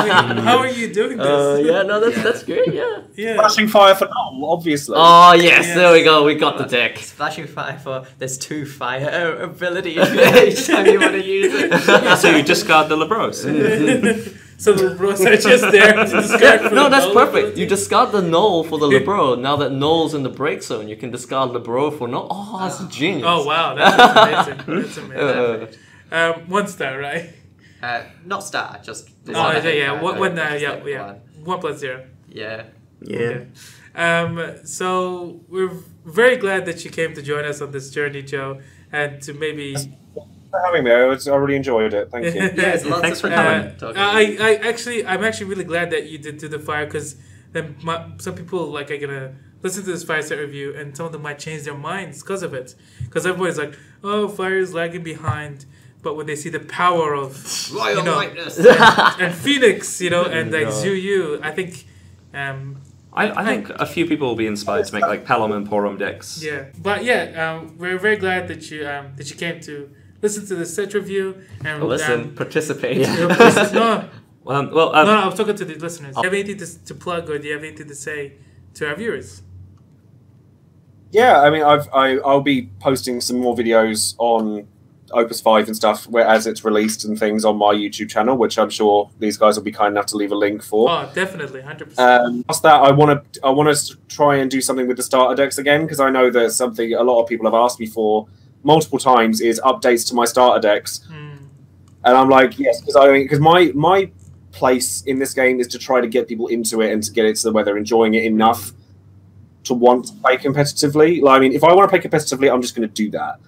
how are you doing this? Yeah, no, that's great. Yeah. Splashing Fire for Null, obviously. Oh yes, there we go. We got the deck. Splashing fire for there's 2 fire ability each time you want to use it. So you discard the Lebros. So the Lebros are just there to discard for No, the that's null perfect. ability. You discard the null for the Lebro. Now that null's in the break zone, you can discard Lebro for null. Oh, that's genius. Oh wow, that's amazing. That's amazing. 1-star, right? Not star, just. Oh yeah, one 1+0. Yeah. Okay. So we're very glad that you came to join us on this journey, Joe, and to maybe. For having me, I really enjoyed it. Thank you. Yes, lots Thanks of for fun. coming. I'm actually really glad that you did do the fire because then some people like are gonna listen to this fire set review and some of them might change their minds because of it. Because everybody's like, oh, fire is lagging behind, but when they see the power of Royal Whiteness and Phoenix, and like Zhu, I think. I think a few people will be inspired to make like Palom and Palom decks. Yeah, but we're very glad that you came to listen to the set review and participate. No, I was talking to the listeners. Do you have anything to plug, or do you have anything to say to our viewers? Yeah, I mean, I'll be posting some more videos on Opus 5 and stuff as it's released and things on my YouTube channel, which I'm sure these guys will be kind enough to leave a link for. Oh, definitely, 100%. Past that, I want to try and do something with the starter decks again, because I know that something a lot of people have asked me for multiple times is updates to my starter decks. And I'm like, yes, because my place in this game is to try to get people into it and to get it to where they're enjoying it enough to want to play competitively. Like, I mean, if I want to play competitively, I'm just going to do that.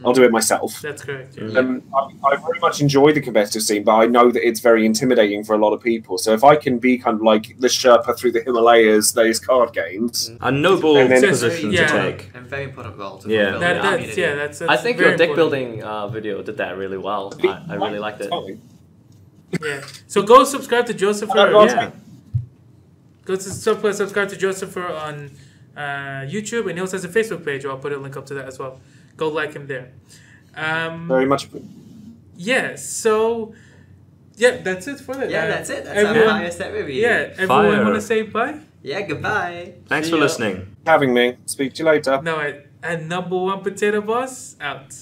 I'll do it myself. That's correct. Yeah. I very much enjoy the competitive scene, but I know that it's very intimidating for a lot of people. So if I can be kind of like the Sherpa through the Himalayas, those card games, A noble position to take. And very important role to Yeah. fulfill. That's I think very your deck important. building video did that really well. I really liked it. Yeah. So go subscribe to Joesephyr. Yeah. Go to subscribe to Joesephyr on YouTube, and he also has a Facebook page. I'll put a link up to that as well. Go like him there. Very much. Yeah. So that's it for that. Yeah, that's it. That's our fire set review. Yeah. Everyone want to say bye? Yeah, goodbye. Thanks for listening. Having me. Speak to you later. No, and number one potato boss out.